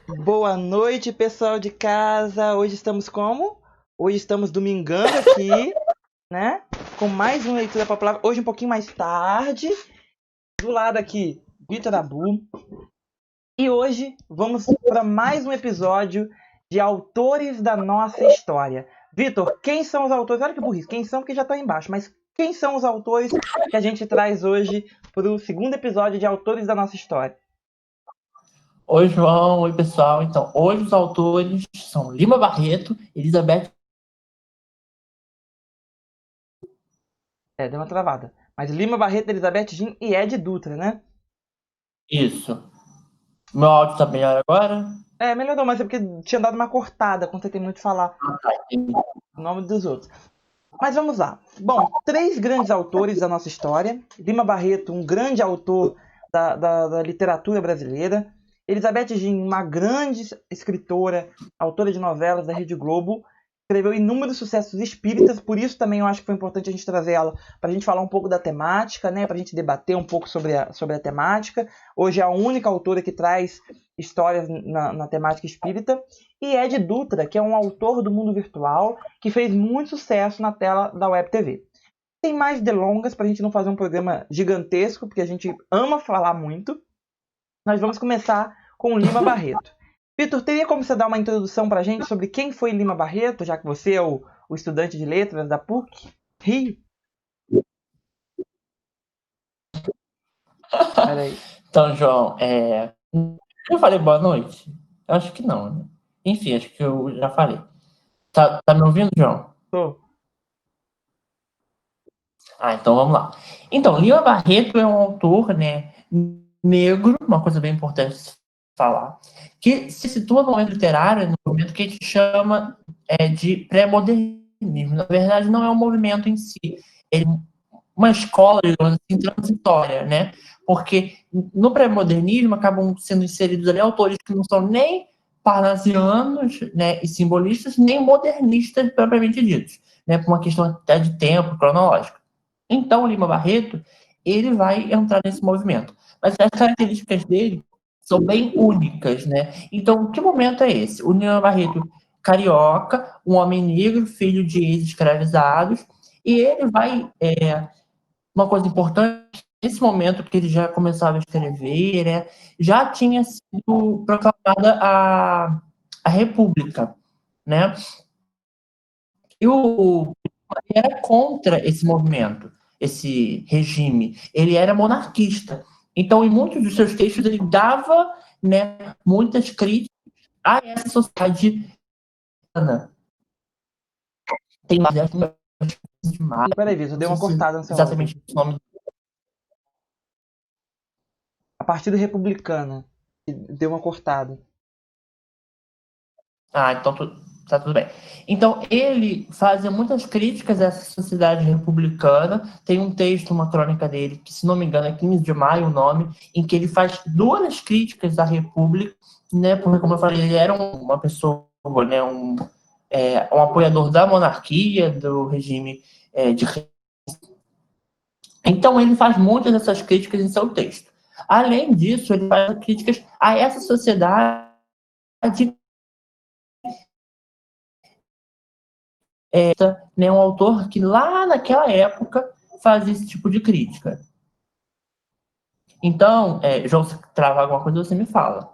Boa noite, pessoal de casa. Hoje estamos como? Hoje estamos domingando aqui, né? Com mais uma leitura para a palavra. Hoje um pouquinho mais tarde. Do lado aqui, Vitor Abu. E hoje vamos para mais um episódio de Autores da Nossa História. Vitor, quem são os autores? Olha que burrice. Quem são? Porque já está embaixo. Mas quem são os autores que a gente traz hoje para o segundo episódio de Autores da Nossa História? Oi, João. Oi, pessoal. Então, hoje os autores são Lima Barreto, Elizabeth. Deu uma travada. Mas Lima Barreto, Elizabeth Jean e Ed Dutra, né? Isso. Meu áudio tá melhor agora? Melhorou, mas é porque tinha dado uma cortada quando você terminou de falar o nome dos outros. Mas vamos lá. Bom, três grandes autores da nossa história. Lima Barreto, um grande autor da literatura brasileira. Elizabeth Jean, uma grande escritora, autora de novelas da Rede Globo. Escreveu inúmeros sucessos espíritas, por isso também eu acho que foi importante a gente trazer ela para a gente falar um pouco da temática, né? Para a gente debater um pouco sobre a temática. Hoje é a única autora que traz histórias na temática espírita. E Ed Dutra, que é um autor do mundo virtual, que fez muito sucesso na tela da Web TV. Sem mais delongas, para a gente não fazer um programa gigantesco, porque a gente ama falar muito, nós vamos começar com Lima Barreto. Vitor, teria como você dar uma introdução para a gente sobre quem foi Lima Barreto, já que você é o estudante de letras da PUC? Rio? Peraí. Então, João, eu falei boa noite? Eu acho que não, né? Enfim, acho que eu já falei. Tá me ouvindo, João? Tô. Então vamos lá. Então, Lima Barreto é um autor, né, negro, uma coisa bem importante de falar, que se situa no momento literário, no momento que a gente chama de pré-modernismo. Na verdade, não é um movimento em si, ele é uma escola, digamos assim, transitória, né? Porque no pré-modernismo acabam sendo inseridos ali autores que não são nem parnasianos, né, e simbolistas, nem modernistas propriamente ditos, né, por uma questão até de tempo cronológico. Então, o Lima Barreto, ele vai entrar nesse movimento. Mas as características dele são bem únicas, né? Então, que momento é esse? O Lima Barreto, carioca, um homem negro, filho de ex-escravizados, e ele vai, uma coisa importante, nesse momento que ele já começava a escrever, né, já tinha sido proclamada a República, né? E o era contra esse movimento, esse regime. Ele era monarquista. Então, em muitos dos seus textos, ele dava, né, muitas críticas a essa sociedade. Tem mais demais, Peraí, Vitor, não deu sei uma se cortada no seu áudio. exatamente o nome. A Partido Republicano. Deu uma cortada. Então tá tudo bem. Então, ele fazia muitas críticas a essa sociedade republicana. Tem um texto, uma crônica dele, que, se não me engano, é 15 de maio o nome, em que ele faz duras críticas à República, né? Porque, como eu falei, ele era uma pessoa, né? Um apoiador da monarquia, do regime de. Então, ele faz muitas dessas críticas em seu texto. Além disso, ele faz críticas a essa sociedade, né, um autor que lá naquela época fazia esse tipo de crítica. Então, João, se travar alguma coisa, você me fala.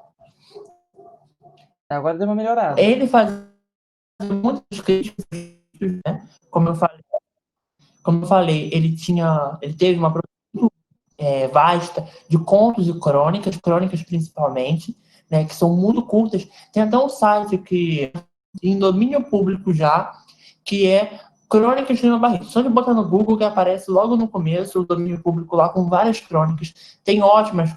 Agora deu uma melhorada. Ele fazia muitas críticas, né? Como eu falei, ele teve uma produção vasta de contos e crônicas principalmente, né, que são muito curtas. Tem até um site que em domínio público já, que é Crônicas de Lima Barreto. Só de botar no Google que aparece logo no começo o domínio público lá com várias crônicas. Tem ótimas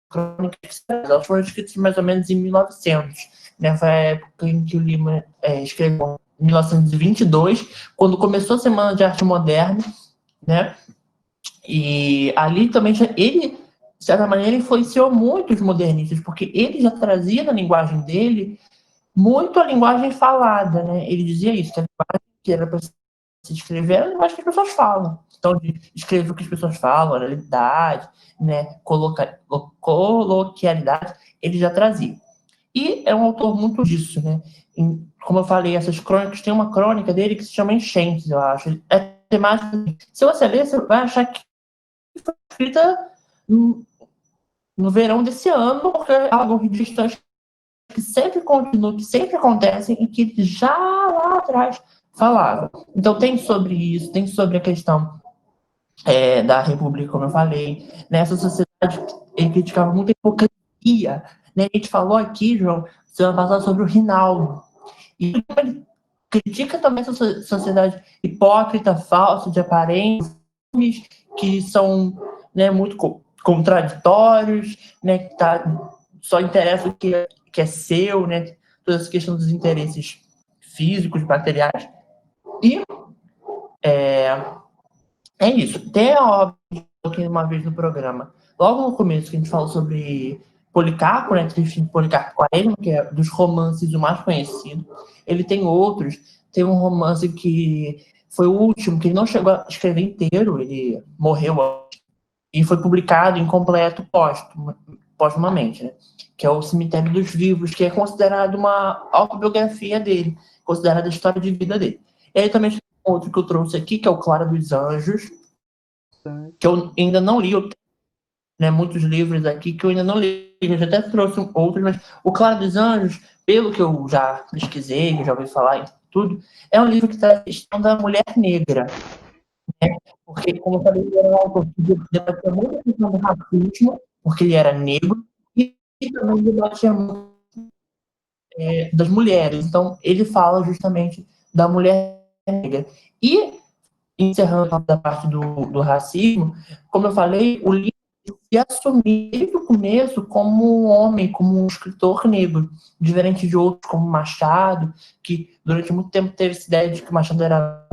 crônicas, elas foram escritas mais ou menos em 1900, né? Foi a época em que o Lima escreveu, em 1922, quando começou a Semana de Arte Moderna, né? E ali também ele, de certa maneira, influenciou muito os modernistas, porque ele já trazia na linguagem dele muito a linguagem falada, né? Ele dizia isso, que a linguagem que era para se escrever era a linguagem que as pessoas falam. Então, de escrever o que as pessoas falam, oralidade, né? Coloquialidade, ele já trazia. E é um autor muito disso, né? Como eu falei, essas crônicas, tem uma crônica dele que se chama Enchentes, eu acho. É temática. Se você ler, você vai achar que foi escrita no verão desse ano, porque é algo distante que sempre continua, que sempre acontecem e que já lá atrás falava. Então tem sobre isso, tem sobre a questão da República, como eu falei, nessa sociedade ele criticava muito a hipocrisia, né? A gente falou aqui, João, semana passada sobre o Rinaldo, e ele critica também essa sociedade hipócrita, falsa, de aparências, que são, né, muito contraditórios, né, que só interessa o que é seu, né, toda essa questão dos interesses físicos, materiais. E é isso. Tem a obra que uma vez no programa, logo no começo, que a gente falou sobre Policarpo, né, Tristan Policarpo Quaresma, que é dos romances o mais conhecido. Ele tem outros. Tem um romance que foi o último, que ele não chegou a escrever inteiro, ele morreu e foi publicado incompleto póstumamente, né? Que é o Cemitério dos Vivos, que é considerado uma autobiografia dele, considerada a história de vida dele. E aí também tem outro que eu trouxe aqui, que é o Clara dos Anjos, que eu ainda não li, né, muitos livros aqui que eu ainda não li, eu já até trouxe outros, mas o Clara dos Anjos, pelo que eu já pesquisei, já ouvi falar e tudo, é um livro que traz a questão da mulher negra, né? Porque, como eu falei, ele era um autor que debatia muito a questão do racismo, porque ele era negro, e também debatia muito das mulheres. Então, ele fala justamente da mulher negra. E, encerrando a parte do racismo, como eu falei, o livro se assumir desde o começo como um homem, como um escritor negro, diferente de outros como Machado, que durante muito tempo teve essa ideia de que Machado era.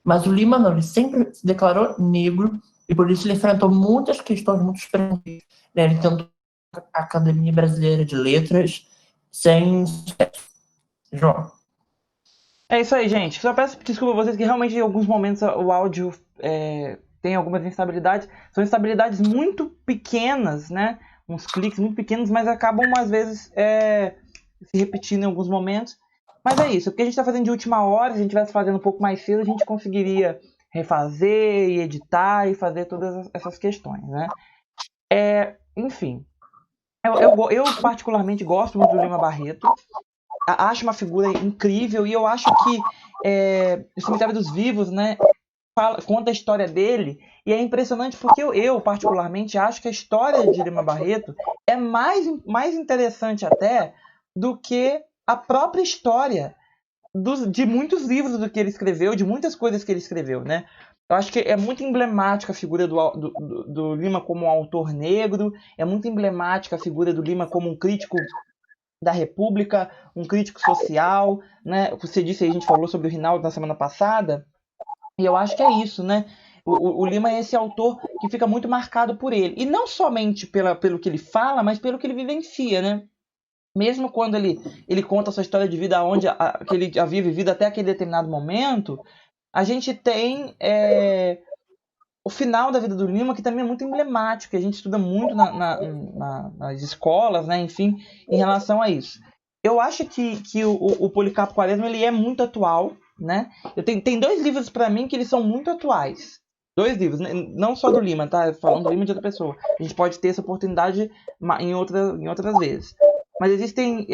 Mas o Lima não, ele sempre se declarou negro e por isso ele enfrentou muitas questões, muitos preconceitos. Né? Ele tentou a Academia Brasileira de Letras sem sucesso. João. É isso aí, gente. Só peço desculpa a vocês que realmente em alguns momentos o áudio tem algumas instabilidades. São instabilidades muito pequenas, né? Uns cliques muito pequenos, mas acabam às vezes se repetindo em alguns momentos. Mas é isso. O que a gente está fazendo de última hora, se a gente estivesse fazendo um pouco mais cedo, a gente conseguiria refazer e editar e fazer todas essas questões, né? Enfim. Eu particularmente gosto muito do Lima Barreto. Acho uma figura incrível e eu acho que o Cemitério dos Vivos, né, conta a história dele e é impressionante porque eu particularmente acho que a história de Lima Barreto é mais interessante até do que a própria história de muitos livros do que ele escreveu, de muitas coisas que ele escreveu, né? Eu acho que é muito emblemática a figura do Lima como um autor negro, é muito emblemática a figura do Lima como um crítico da República, um crítico social, né? Você disse aí, a gente falou sobre o Rinaldo na semana passada, e eu acho que é isso, né? O Lima é esse autor que fica muito marcado por ele. E não somente pelo que ele fala, mas pelo que ele vivencia, né? Mesmo quando ele conta a sua história de vida, que ele havia vivido até aquele determinado momento, a gente tem o final da vida do Lima, que também é muito emblemático, que a gente estuda muito nas escolas, né? Enfim, em relação a isso. Eu acho que o Policarpo Quaresma ele é muito atual, né? Tem dois livros para mim que eles são muito atuais. Dois livros, não só do Lima, tá? Falando do Lima de outra pessoa. A gente pode ter essa oportunidade em outras vezes. Mas existem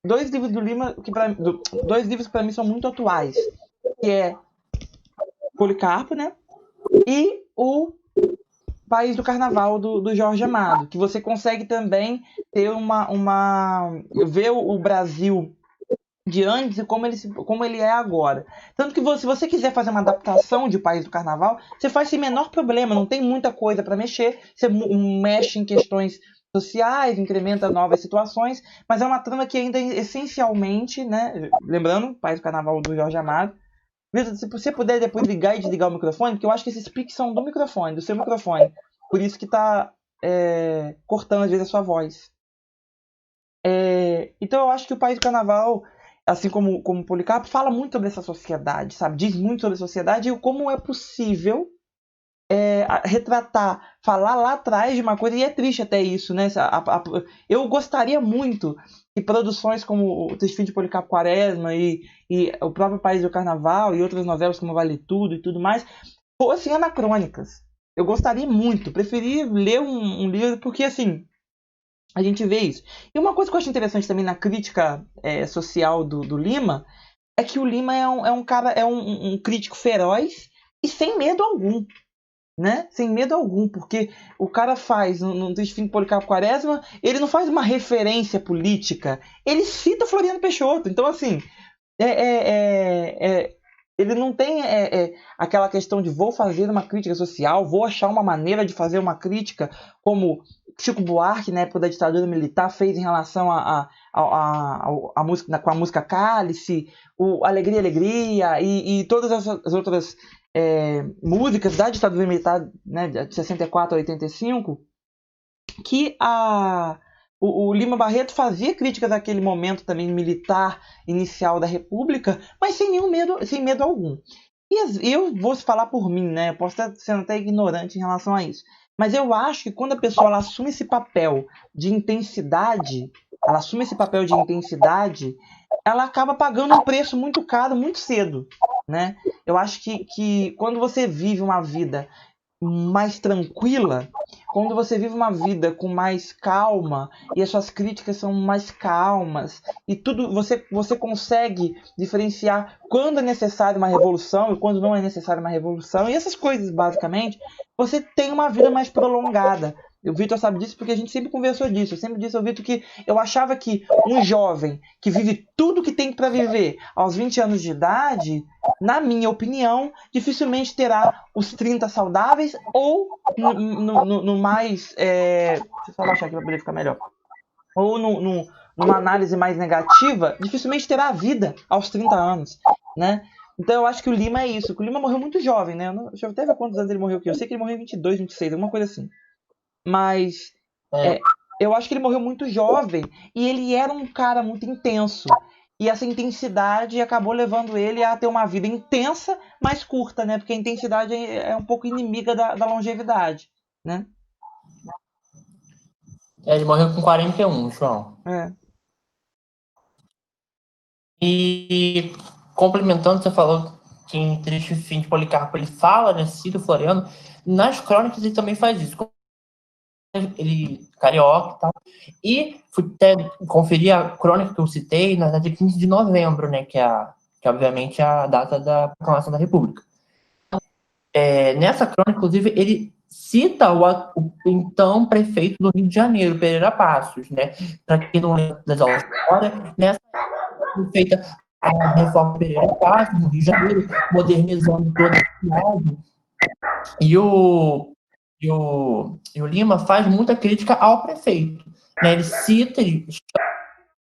dois livros do Lima dois livros que para mim são muito atuais, que é Policarpo, né? E o País do Carnaval do Jorge Amado, que você consegue também ter ver o Brasil de antes e como ele é agora. Tanto que se você quiser fazer uma adaptação de País do Carnaval, você faz sem menor problema, não tem muita coisa para mexer, você mexe em questões sociais, incrementa novas situações, mas é uma trama que ainda essencialmente, né, lembrando, País do Carnaval do Jorge Amado. Vitor, se você puder depois ligar e desligar o microfone, porque eu acho que esses piques são do microfone, do seu microfone. Por isso que tá cortando às vezes a sua voz. Então eu acho que o País do Carnaval, assim como o Policarpo, fala muito sobre essa sociedade, sabe? Diz muito sobre a sociedade e como é possível retratar, falar lá atrás de uma coisa, e é triste até isso, né? Eu gostaria muito que produções como o Desfile de Policarpo Quaresma e o próprio País do Carnaval e outras novelas como Vale Tudo e tudo mais fossem anacrônicas. Eu gostaria muito, preferia ler um livro, porque assim, a gente vê isso. E uma coisa que eu acho interessante também na crítica social do Lima é que o Lima é um cara, um crítico feroz e sem medo algum, né? Sem medo algum, porque o cara faz, no Desfile de Policarpo Quaresma, ele não faz uma referência política, ele cita Floriano Peixoto. Então, assim, ele não tem aquela questão de vou fazer uma crítica social, vou achar uma maneira de fazer uma crítica, como Chico Buarque, na época da ditadura militar, fez em relação a música, com a música Cálice, o Alegria, Alegria, e todas as outras músicas da ditadura militar, né, de 64 a 85, que o Lima Barreto fazia críticas daquele momento também militar inicial da República, mas sem medo algum. E eu vou falar por mim, né? Eu posso estar sendo até ignorante em relação a isso. Mas eu acho que quando a pessoa ela assume esse papel de intensidade, ela acaba pagando um preço muito caro, muito cedo, né? Eu acho que quando você vive uma vida mais tranquila, quando você vive uma vida com mais calma e as suas críticas são mais calmas e tudo você consegue diferenciar quando é necessário uma revolução e quando não é necessário uma revolução, e essas coisas basicamente, você tem uma vida mais prolongada. O Vitor sabe disso porque a gente sempre conversou disso. Eu sempre disse ao Vitor que eu achava que um jovem que vive tudo que tem para viver aos 20 anos de idade, na minha opinião, dificilmente terá os 30 saudáveis ou no mais. Deixa eu só baixar aqui para poder ficar melhor. Ou numa análise mais negativa, dificilmente terá a vida aos 30 anos, né? Então eu acho que o Lima é isso. O Lima morreu muito jovem, né? Deixa eu até ver quantos anos ele morreu aqui. Eu sei que ele morreu em 22, 26, alguma coisa assim. Mas eu acho que ele morreu muito jovem e ele era um cara muito intenso. E essa intensidade acabou levando ele a ter uma vida intensa, mas curta, né? Porque a intensidade é um pouco inimiga da longevidade, né? Ele morreu com 41, João. E complementando, você falou que em Triste Fim de Policarpo ele fala, né, cita o Floriano. Nas crônicas ele também faz isso. Ele carioca e tal. E fui até conferir a crônica que eu citei na data de 15 de novembro, né, que obviamente é a data da proclamação da República. Nessa crônica, inclusive, ele cita o então prefeito do Rio de Janeiro, Pereira Passos, né? Para quem não lembra das aulas de história, nessa foi feita a reforma Pereira Passos no Rio de Janeiro, modernizando toda a cidade. E o Lima faz muita crítica ao prefeito, né? Ele cita, ele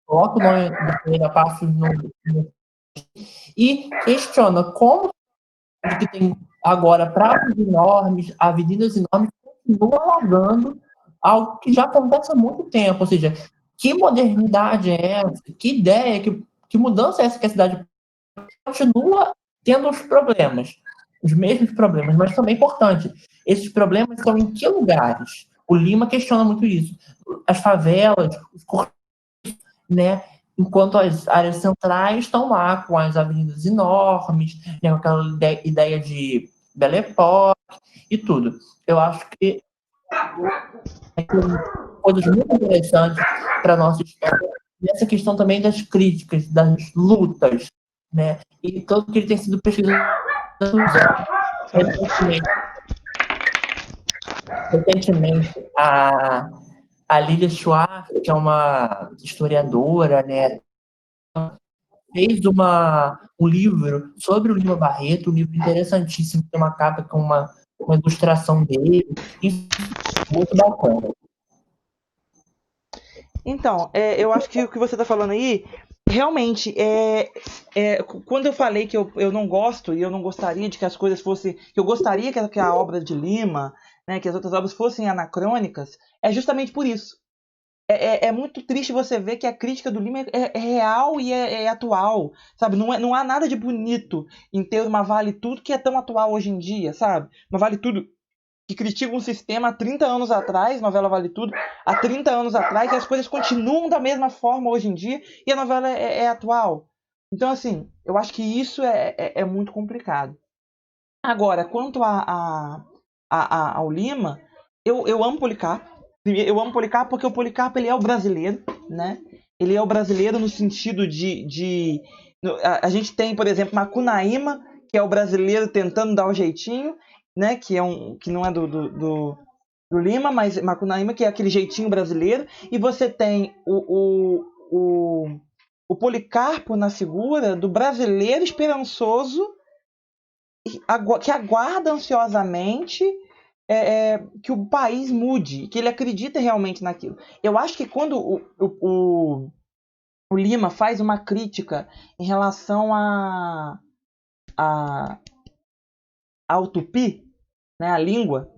coloca o nome do Pereira Passos e questiona como que tem agora praças enormes, avenidas enormes, continua alagando algo que já acontece há muito tempo. Ou seja, que modernidade é essa? Que ideia, que mudança é essa que a cidade continua tendo os problemas, os mesmos problemas, mas também é importante. Esses problemas são em que lugares? O Lima questiona muito isso. As favelas, os né? Enquanto as áreas centrais estão lá com as avenidas enormes, né, com aquela ideia de Belle Époque e tudo. Eu acho que coisas muito interessantes para a nossa história. Nessa questão também das críticas, das lutas, né? E tudo que ele tem sido pesquisado recentemente a Lilia Schwartz, que é uma historiadora, né, fez um livro sobre o Lima Barreto, um livro interessantíssimo, tem uma capa com uma ilustração dele, muito bacana. Então, eu acho que o que você está falando aí, realmente, quando eu falei que eu não gosto e eu não gostaria de que as coisas fossem, que eu gostaria que a obra de Lima, né, que as outras obras fossem anacrônicas, é justamente por isso. É muito triste você ver que a crítica do Lima é real e é atual, sabe? Não há nada de bonito em ter uma Vale Tudo que é tão atual hoje em dia, sabe? Uma Vale Tudo que critica um sistema há 30 anos atrás, novela Vale Tudo, há 30 anos atrás, e as coisas continuam da mesma forma hoje em dia, e a novela é atual. Então, assim, eu acho que isso é muito complicado. Agora, quanto ao Lima, eu amo Policarpo. Eu amo Policarpo porque o Policarpo ele é o brasileiro, né? Ele é o brasileiro no sentido a gente tem, por exemplo, Macunaíma, que é o brasileiro tentando dar o jeitinho, né? Que não é do Lima, mas Macunaíma, que é aquele jeitinho brasileiro. E você tem o Policarpo na figura do brasileiro esperançoso que aguarda ansiosamente que o país mude, que ele acredita realmente naquilo. Eu acho que quando o Lima faz uma crítica em relação ao tupi, né, a língua,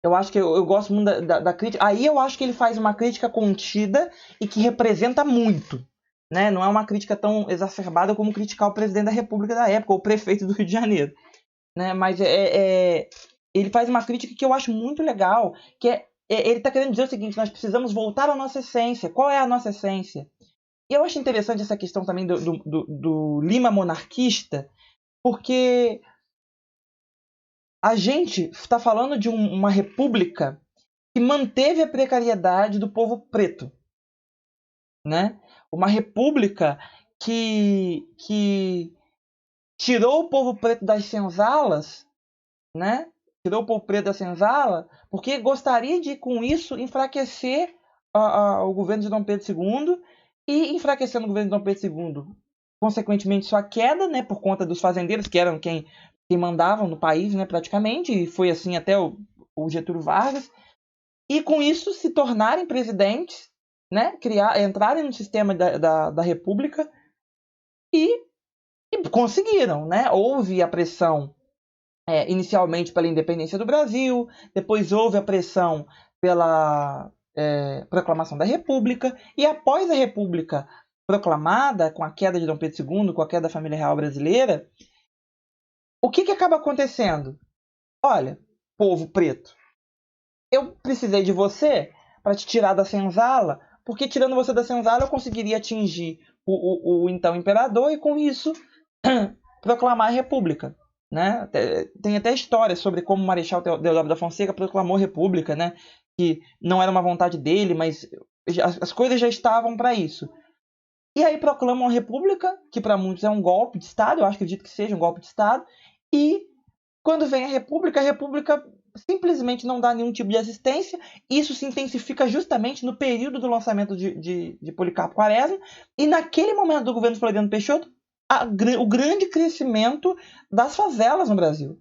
eu acho que eu gosto muito da crítica. Aí eu acho que ele faz uma crítica contida e que representa muito. Né? Não é uma crítica tão exacerbada como criticar o presidente da República da época, ou o prefeito do Rio de Janeiro. Né? Mas ele faz uma crítica que eu acho muito legal, que ele está querendo dizer o seguinte: nós precisamos voltar à nossa essência. Qual é a nossa essência? E eu acho interessante essa questão também do Lima monarquista, porque a gente está falando de uma república que manteve a precariedade do povo preto, né? Uma república que tirou o povo preto das senzalas, né? Tirou o povo preto da senzala, porque gostaria de, com isso, enfraquecer o governo de Dom Pedro II e, enfraquecendo o governo de Dom Pedro II, consequentemente sua queda, né? Por conta dos fazendeiros, que eram quem mandavam no país, né? Praticamente, e foi assim até o Getúlio Vargas. E com isso se tornarem presidentes, né? Entrarem no sistema da República e conseguiram, né? Houve a pressão inicialmente pela independência do Brasil, depois houve a pressão pela proclamação da República, e após a República proclamada, com a queda de Dom Pedro II, com a queda da família real brasileira, o que acaba acontecendo? Olha, povo preto, eu precisei de você para te tirar da senzala, porque tirando você da senzala eu conseguiria atingir o então imperador e com isso proclamar a república. Né? Tem até história sobre como o Marechal Deodoro da Fonseca proclamou a república, né? Que não era uma vontade dele, mas as coisas já estavam para isso. E aí proclamam a república, que para muitos é um golpe de Estado, eu acredito que seja um golpe de Estado, e quando vem a república simplesmente não dá nenhum tipo de assistência. Isso se intensifica justamente no período do lançamento de Policarpo Quaresma, e naquele momento do governo Floriano Peixoto, o grande crescimento das favelas no Brasil.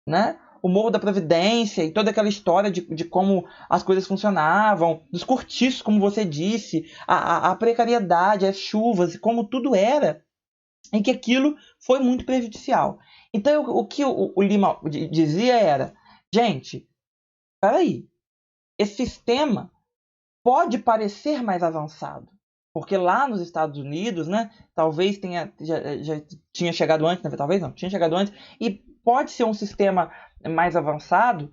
Né? O Morro da Providência e toda aquela história de como as coisas funcionavam, dos cortiços, como você disse, a precariedade, as chuvas, como tudo era, e que aquilo foi muito prejudicial. Então, o que o Lima dizia era: gente, peraí, esse sistema pode parecer mais avançado, porque lá nos Estados Unidos, né, talvez já tinha chegado antes, né, talvez não, tinha chegado antes, e pode ser um sistema mais avançado,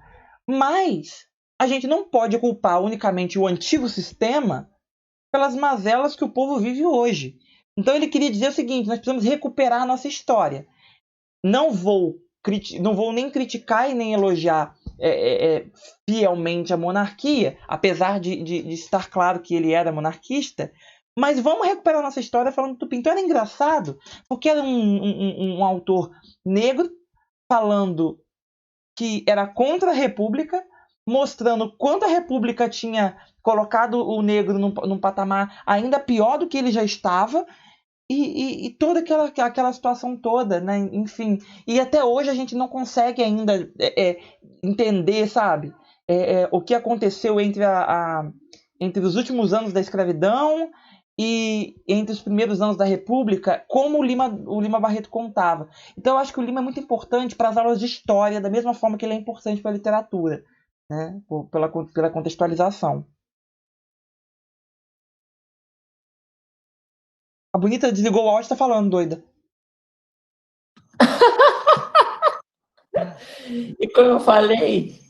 mas a gente não pode culpar unicamente o antigo sistema pelas mazelas que o povo vive hoje. Então ele queria dizer o seguinte: nós precisamos recuperar a nossa história. Não vou nem criticar e nem elogiar fielmente a monarquia, apesar de estar claro que ele era monarquista, mas vamos recuperar nossa história falando do Tupim. Então era engraçado, porque era um autor negro falando que era contra a República, mostrando quanto a República tinha colocado o negro num patamar ainda pior do que ele já estava, e toda aquela situação toda, né? Enfim. E até hoje a gente não consegue ainda entender, sabe? O que aconteceu entre os últimos anos da escravidão e entre os primeiros anos da República, como o Lima Barreto contava. Então eu acho que o Lima é muito importante para as aulas de história, da mesma forma que ele é importante para a literatura, né? Pela contextualização. A Bonita desligou o áudio e tá falando, doida. E como eu falei,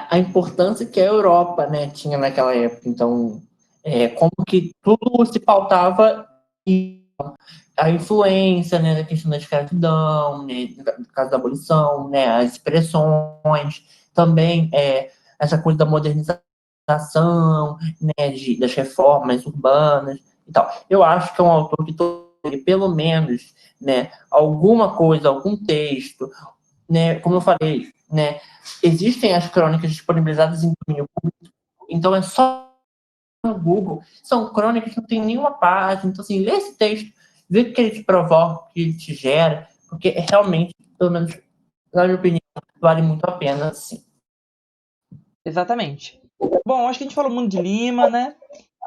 a importância que a Europa, né, tinha naquela época. Então, como que tudo se pautava em a influência, né, da questão da escravidão, né, no caso da abolição, né, as expressões, também essa coisa da modernização, né, das reformas urbanas e tal. Eu acho que é um autor que pelo menos, né, alguma coisa, algum texto, né, como eu falei, né, existem as crônicas disponibilizadas em domínio público, então é só no Google, são crônicas que não tem nenhuma página, então assim, lê esse texto, vê o que ele te provoca, o que ele te gera, porque realmente, pelo menos na minha opinião, vale muito a pena, sim. Exatamente. Bom, acho que a gente falou muito de Lima, né?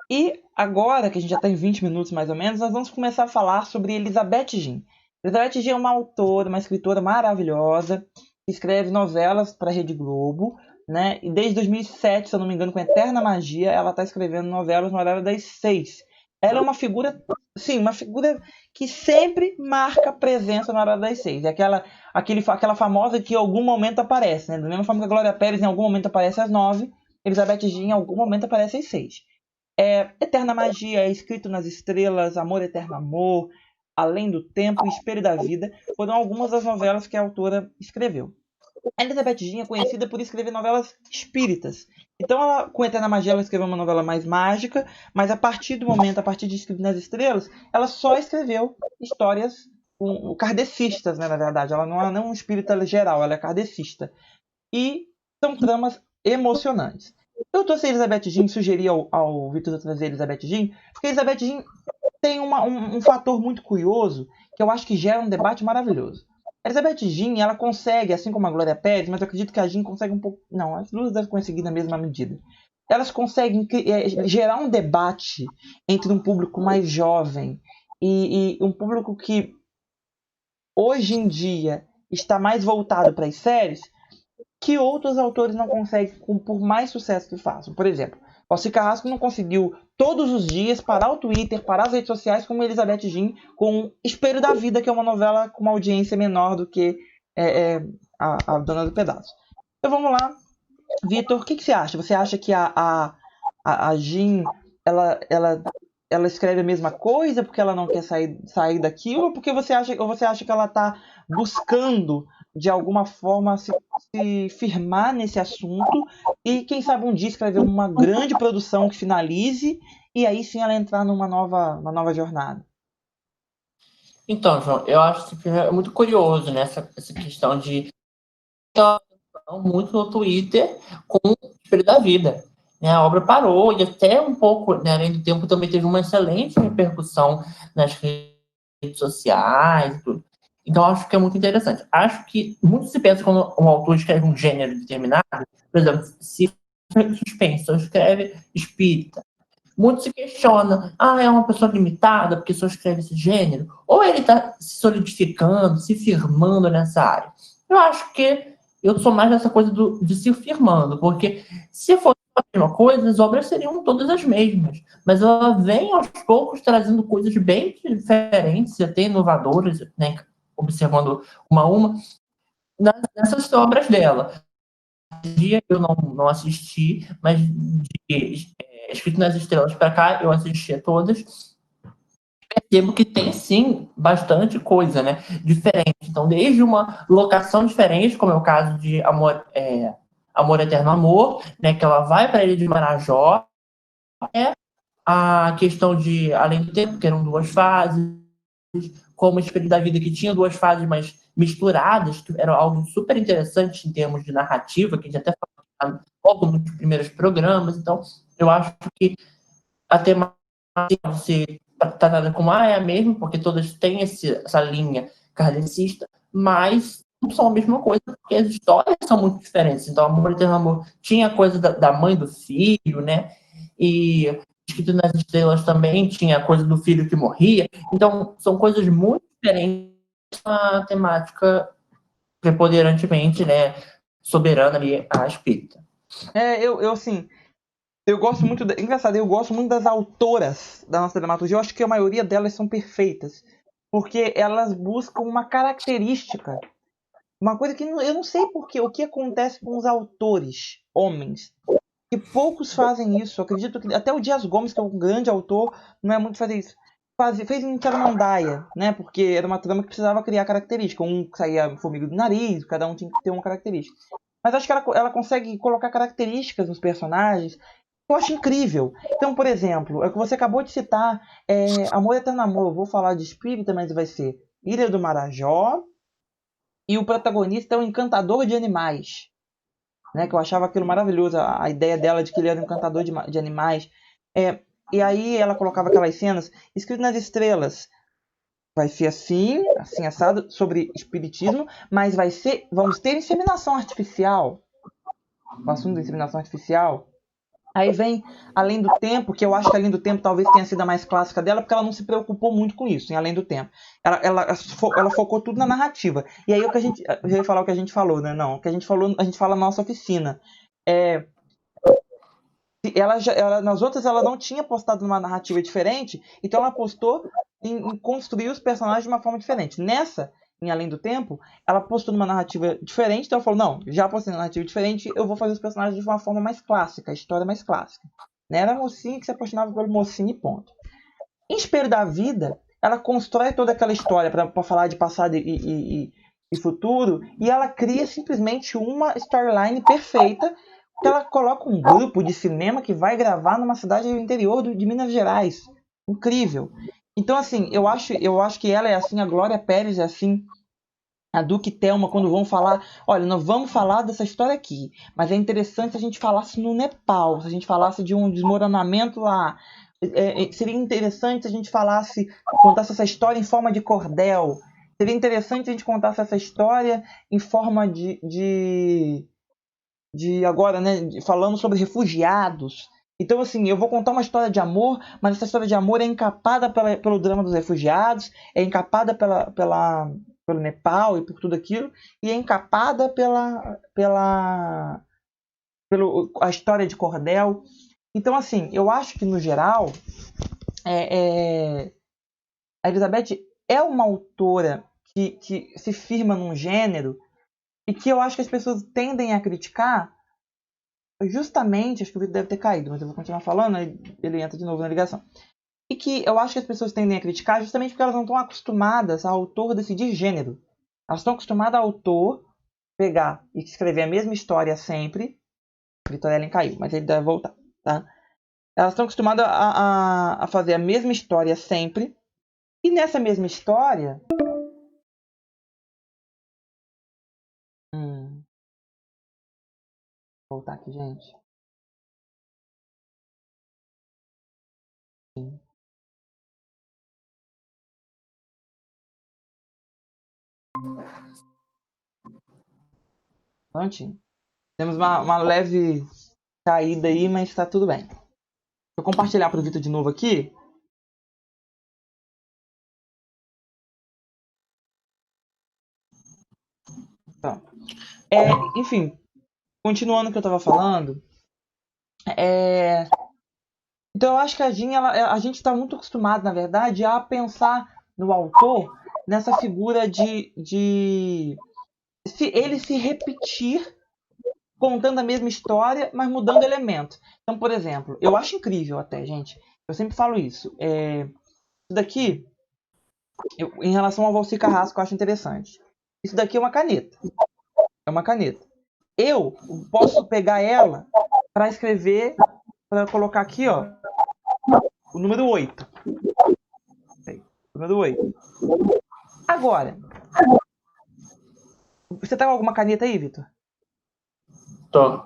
E agora, que a gente já está em 20 minutos mais ou menos, nós vamos começar a falar sobre Elizabeth Jean. Elizabeth Jean é uma autora, uma escritora maravilhosa, que escreve novelas para a Rede Globo, né? E desde 2007, se eu não me engano, com Eterna Magia, ela está escrevendo novelas no horário das 6. Ela é uma figura, sim, uma figura que sempre marca presença no horário das 6. É aquela famosa que em algum momento aparece, né? Da mesma forma que a Glória Pérez em algum momento aparece às 9, Elizabeth Jean em algum momento aparece às 6. Eterna Magia, Escrito nas Estrelas, Amor Eterno Amor, Além do Tempo e Espelho da Vida foram algumas das novelas que a autora escreveu. A Elizabeth Jean é conhecida por escrever novelas espíritas. Então, com Eterna Magia, ela escreveu uma novela mais mágica, mas a partir de Escrito nas Estrelas, ela só escreveu histórias kardecistas, né, na verdade. Ela não é um espírita geral, ela é kardecista. E são tramas emocionantes. Eu trouxe a Elizabeth Jean, sugeri ao Vitor trazer a Elizabeth Jean, porque a Elizabeth Jean tem um fator muito curioso que eu acho que gera um debate maravilhoso. A Elizabeth Jean, ela consegue, assim como a Glória Pérez, mas eu acredito que a Jean consegue um pouco. Não, as duas devem conseguir na mesma medida. Elas conseguem gerar um debate entre um público mais jovem e um público que hoje em dia está mais voltado para as séries, que outros autores não conseguem, por mais sucesso que façam. Por exemplo, Alci Carrasco não conseguiu todos os dias parar o Twitter, parar as redes sociais, como Elizabeth Jean com Espelho da Vida, que é uma novela com uma audiência menor do que a Dona do Pedaço. Então vamos lá. Vitor, o que você acha? Você acha que a Jean ela escreve a mesma coisa porque ela não quer sair daquilo, ou porque você acha que ela está buscando de alguma forma se firmar nesse assunto e quem sabe um dia escrever uma grande produção que finalize e aí sim ela entrar numa nova jornada? Então, João, eu acho que é muito curioso, né, essa questão de muito no Twitter com o Espelho da Vida. Né? A obra parou e até um pouco, né, além do tempo, também teve uma excelente repercussão nas redes sociais e tudo. Então, acho que é muito interessante. Acho que muito se pensa quando um autor escreve um gênero determinado, por exemplo, se suspense, só escreve espírita. Muito se questiona, é uma pessoa limitada porque só escreve esse gênero? Ou ele está se solidificando, se firmando nessa área? Eu acho que eu sou mais dessa coisa de se firmando, porque se fosse a mesma coisa, as obras seriam todas as mesmas. Mas ela vem aos poucos trazendo coisas bem diferentes, até inovadoras, né, observando uma a uma, nessas obras dela. Dia eu não assisti, mas Escrito nas Estrelas para cá, eu assisti a todas. Percebo que tem sim bastante coisa, né? Diferente. Então, desde uma locação diferente, como é o caso de Amor Eterno Amor, né? Que ela vai para a ilha de Marajó, a questão de Além do Tempo, que eram duas fases, como o Espelho da Vida, que tinha duas fases, mas misturadas, que era algo super interessante em termos de narrativa, que a gente até falou logo nos primeiros programas. Então, eu acho que a temática ser tratada como é a mesma, porque todas têm essa linha kardecista, mas não são a mesma coisa, porque as histórias são muito diferentes. Então, Amor Eterno Amor tinha a coisa da mãe do filho, né? E Escrito nas Estrelas também tinha a coisa do filho que morria. Então, são coisas muito diferentes na temática preponderantemente, né? Soberana ali, a espírita. Assim, eu gosto muito. Engraçado, eu gosto muito das autoras da nossa dramaturgia. Eu acho que a maioria delas são perfeitas. Porque elas buscam uma característica uma coisa que eu não sei porquê, o que acontece com os autores, homens, que poucos fazem isso. Eu acredito que até o Dias Gomes, que é um grande autor, não é muito fazer isso. Fez em Charamandaia, né? Porque era uma trama que precisava criar característica. Um saía formiga do nariz, cada um tinha que ter uma característica. Mas acho que ela consegue colocar características nos personagens que eu acho incrível. Então, por exemplo, é o que você acabou de citar, Amor Eterno Amor. Eu vou falar de espírita, mas vai ser Ilha do Marajó. E o protagonista é um encantador de animais. Né, que eu achava aquilo maravilhoso, a ideia dela de que ele era um encantador de animais. E aí ela colocava aquelas cenas, escrito nas estrelas, vai ser assim, assim assado, sobre espiritismo, mas vamos ter inseminação artificial, o assunto da inseminação artificial. Aí vem Além do Tempo, que eu acho que Além do Tempo talvez tenha sido a mais clássica dela, porque ela não se preocupou muito com isso, em Além do Tempo. Ela focou tudo na narrativa. E aí o que eu ia falar o que a gente falou, né? Não, o que a gente fala na nossa oficina. Nas outras ela não tinha postado numa narrativa diferente, então ela apostou em construir os personagens de uma forma diferente. Nessa, em Além do Tempo, ela postou numa narrativa diferente, então ela falou, não, já postei numa narrativa diferente, eu vou fazer os personagens de uma forma mais clássica, a história mais clássica. Né? Era a mocinha que se apaixonava pelo mocinho e ponto. Em Espelho da Vida, ela constrói toda aquela história para falar de passado e futuro, e ela cria simplesmente uma storyline perfeita, que ela coloca um grupo de cinema que vai gravar numa cidade do interior de Minas Gerais. Incrível. Então, assim, eu acho que ela é assim, a Glória Pérez é assim, a Duque e Thelma, quando vão falar, olha, nós vamos falar dessa história aqui, mas é interessante se a gente falasse no Nepal, se a gente falasse de um desmoronamento lá. Seria interessante se a gente contasse essa história em forma de cordel. Seria interessante se a gente contasse essa história em forma de agora, né, falando sobre refugiados. Então, assim, eu vou contar uma história de amor, mas essa história de amor é encapada pelo drama dos refugiados, é encapada pelo Nepal e por tudo aquilo, e é encapada pela a história de cordel. Então, assim, eu acho que, no geral, a Elizabeth é uma autora que se firma num gênero e que eu acho que as pessoas tendem a criticar justamente, acho que o vídeo deve ter caído, mas eu vou continuar falando, aí ele entra de novo na ligação. E que eu acho que as pessoas tendem a criticar justamente porque elas não estão acostumadas ao autor decidir gênero. Elas estão acostumadas ao autor pegar e escrever a mesma história sempre. Vitor Ellen caiu, mas ele deve voltar, tá? Elas estão acostumadas a fazer a mesma história sempre. E nessa mesma história... Vou voltar aqui, gente. Sim. Prontinho. Temos uma leve caída aí, mas está tudo bem. Deixa eu compartilhar para o Vitor de novo aqui. Pronto. Enfim, continuando o que eu estava falando, então eu acho que a gente está muito acostumado, na verdade, a pensar no autor nessa figura de ele se repetir contando a mesma história, mas mudando elementos. Então, por exemplo, eu acho incrível até, gente, eu sempre falo isso. Isso daqui, em relação ao Valcir Carrasco, eu acho interessante. Isso daqui é uma caneta. É uma caneta. Eu posso pegar ela para escrever, para colocar aqui, ó, o número 8. O número 8. Agora, você tá com alguma caneta aí, Vitor? Tô.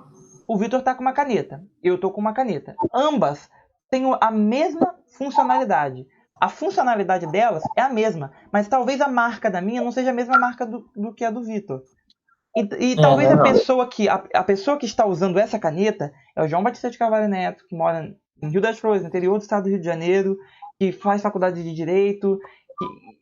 O Vitor tá com uma caneta. Eu tô com uma caneta. Ambas têm a mesma funcionalidade. A funcionalidade delas é a mesma, mas talvez a marca da minha não seja a mesma marca do que a do Vitor. E talvez a pessoa que está usando essa caneta é o João Batista de Carvalho Neto, que mora em Rio das Flores, no interior do estado do Rio de Janeiro, que faz faculdade de Direito.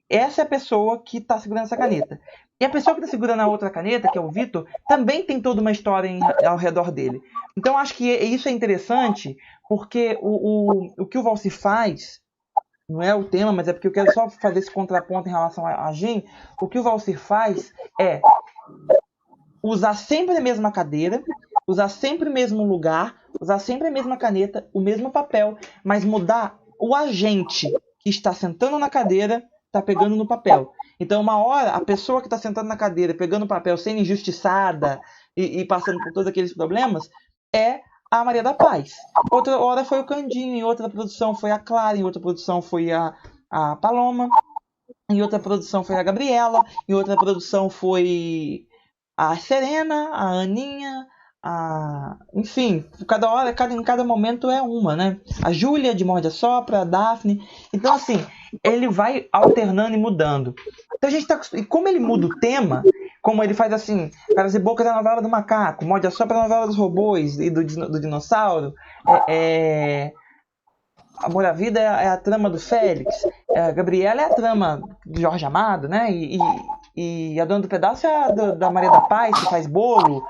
Essa é a pessoa que está segurando essa caneta. E a pessoa que está segurando a outra caneta, que é o Vitor, também tem toda uma história ao redor dele. Então acho que isso é interessante, porque o que o Valcir faz, não é o tema, mas é porque eu quero só fazer esse contraponto em relação a Jim. O que o Valcir faz é usar sempre a mesma cadeira, usar sempre o mesmo lugar, usar sempre a mesma caneta, o mesmo papel, mas mudar o agente que está sentando na cadeira, está pegando no papel. Então, uma hora, a pessoa que está sentando na cadeira, pegando o papel, sendo injustiçada e passando por todos aqueles problemas, é a Maria da Paz. Outra hora foi o Candinho, em outra produção foi a Clara, em outra produção foi a Paloma, em outra produção foi a Gabriela, em outra produção foi a Serena, a Aninha, enfim, em cada momento é uma, né? A Júlia de Morde a Sopra, a Daphne. Então, assim, ele vai alternando e mudando. Então a gente tá. E como ele muda o tema, como ele faz assim, Caras e Bocas é a novela do macaco, Morde a Sopra é a novela dos robôs e do dinossauro, Amor à Vida é a trama do Félix, a Gabriela é a trama de Jorge Amado, né? E a Dona do Pedaço é da Maria da Paz, que faz bolo.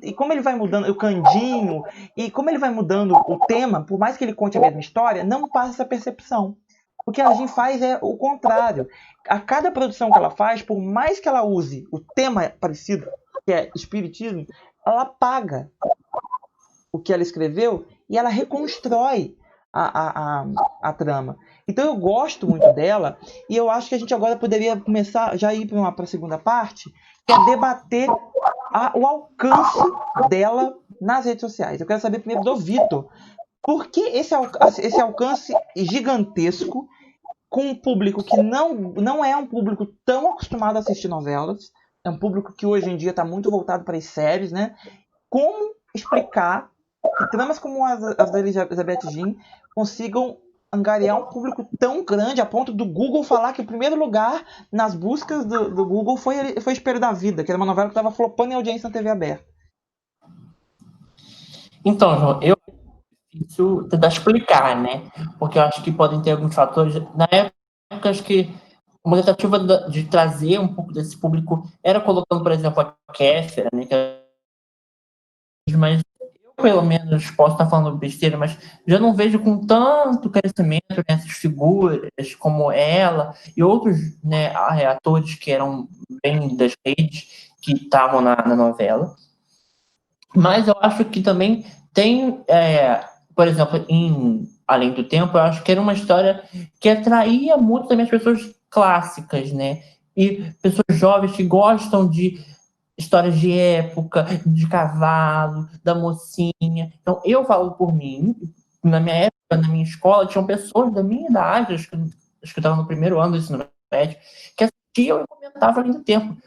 E como ele vai mudando, o Candinho, e como ele vai mudando o tema, por mais que ele conte a mesma história, não passa essa percepção. O que a Jim faz é o contrário. A cada produção que ela faz, por mais que ela use o tema parecido, que é espiritismo, ela apaga o que ela escreveu e ela reconstrói a trama. Então eu gosto muito dela e eu acho que a gente agora poderia começar já ir para a segunda parte, que é debater o alcance dela nas redes sociais. Eu quero saber primeiro do Vitor. Por que esse alcance gigantesco com um público que não é um público tão acostumado a assistir novelas, é um público que hoje em dia está muito voltado para as séries, né? Como explicar que tramas como as da Elizabeth Jean consigam angariar um público tão grande a ponto do Google falar que o primeiro lugar nas buscas do Google foi Espelho da Vida, que era uma novela que estava flopando em audiência na TV aberta. Então, João, eu preciso tentar explicar, né? Porque eu acho que podem ter alguns fatores. Na época, acho que uma tentativa de trazer um pouco desse público era colocando, por exemplo, a Kéfera, né? Mas eu, pelo menos, posso estar falando besteira, mas já não vejo com tanto crescimento nessas figuras como ela e outros, né, atores que eram bem das redes que estavam na novela. Mas eu acho que também tem, por exemplo, em Além do Tempo, eu acho que era uma história que atraía muito também as pessoas clássicas, né? E pessoas jovens que gostam de histórias de época, de cavalo, da mocinha. Então, eu falo por mim, na minha época, na minha escola, tinham pessoas da minha idade, acho que eu estava no primeiro ano do ensino médio, que assistiam e comentavam Além do Tempo.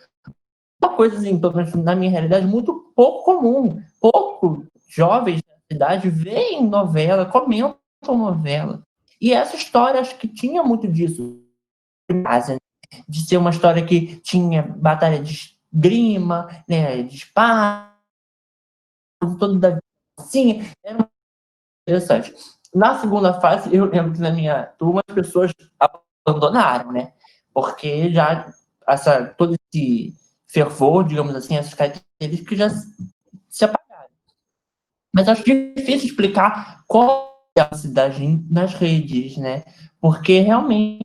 Uma coisa, assim, pelo menos na minha realidade, muito pouco comum. Pouco jovens da cidade veem novela, comentam novela. E essa história, acho que tinha muito disso. De ser uma história que tinha batalha de esgrima, né, de espada, todo da assim, era interessante. Na segunda fase, eu lembro que na minha turma as pessoas abandonaram, né? Porque já todo esse fervor, digamos assim, essas características já se apagaram. Mas acho difícil explicar qual é a cidade nas redes, né? Porque realmente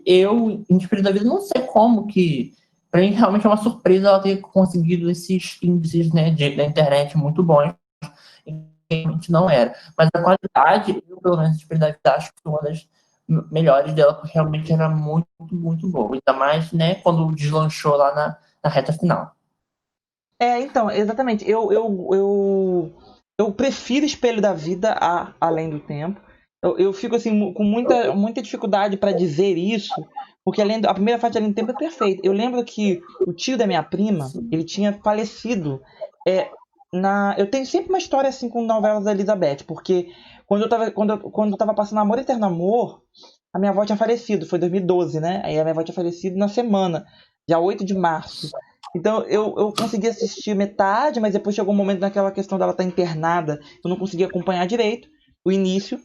eu, em Espírito da Vida, não sei como que. Pra mim, realmente é uma surpresa ela ter conseguido esses índices, né, da internet muito bons. Realmente não era. Mas a qualidade, eu, pelo menos, Espírito da Vida, acho que foi uma das melhores dela, porque realmente era muito, muito boa. Ainda mais, né, quando deslanchou lá na reta final. Então, exatamente. Eu prefiro Espelho da Vida a Além do Tempo. Eu fico assim com muita dificuldade para dizer isso, porque a primeira fase de Além do Tempo é perfeita. Eu lembro que o tio da minha prima, ele tinha falecido. Eu tenho sempre uma história assim com novelas da Elizabeth, porque quando eu tava passando Amor Eterno Amor, a minha avó tinha falecido, foi 2012, né? Aí a minha avó tinha falecido na semana, dia 8 de março. Então eu consegui assistir metade, mas depois chegou um momento naquela questão dela estar internada, eu não consegui acompanhar direito o início,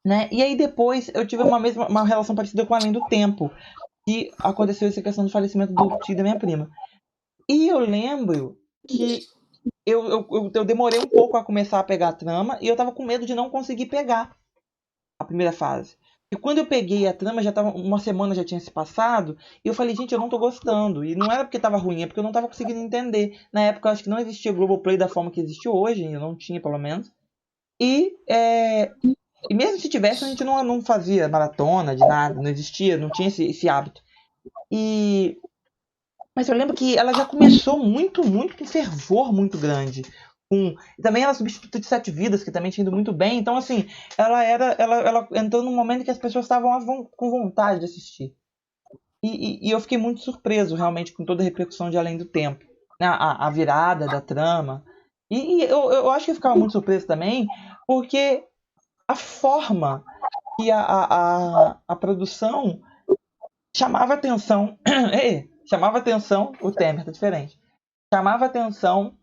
né? E aí depois eu tive uma relação parecida com Além do Tempo, que aconteceu essa questão do falecimento do tio da minha prima. E eu lembro que eu demorei um pouco a começar a pegar a trama e eu tava com medo de não conseguir pegar a primeira fase. E quando eu peguei a trama, já tava, uma semana já tinha se passado, e eu falei, gente, eu não tô gostando. E não era porque tava ruim, é porque eu não tava conseguindo entender. Na época, eu acho que não existia Globoplay da forma que existe hoje, eu não tinha, pelo menos. E, e mesmo se tivesse, a gente não fazia maratona de nada, não existia, não tinha esse hábito. E mas eu lembro que ela já começou muito, muito com fervor muito grande. Também ela substituta de Sete Vidas, que também tinha ido muito bem. Então, assim, ela entrou num momento que as pessoas estavam com vontade de assistir. E eu fiquei muito surpreso, realmente, com toda a repercussão de Além do Tempo. Né? A virada da trama. E eu acho que eu ficava muito surpreso também, porque a forma que a produção chamava atenção. Chamava atenção. O Temer tá diferente. Chamava atenção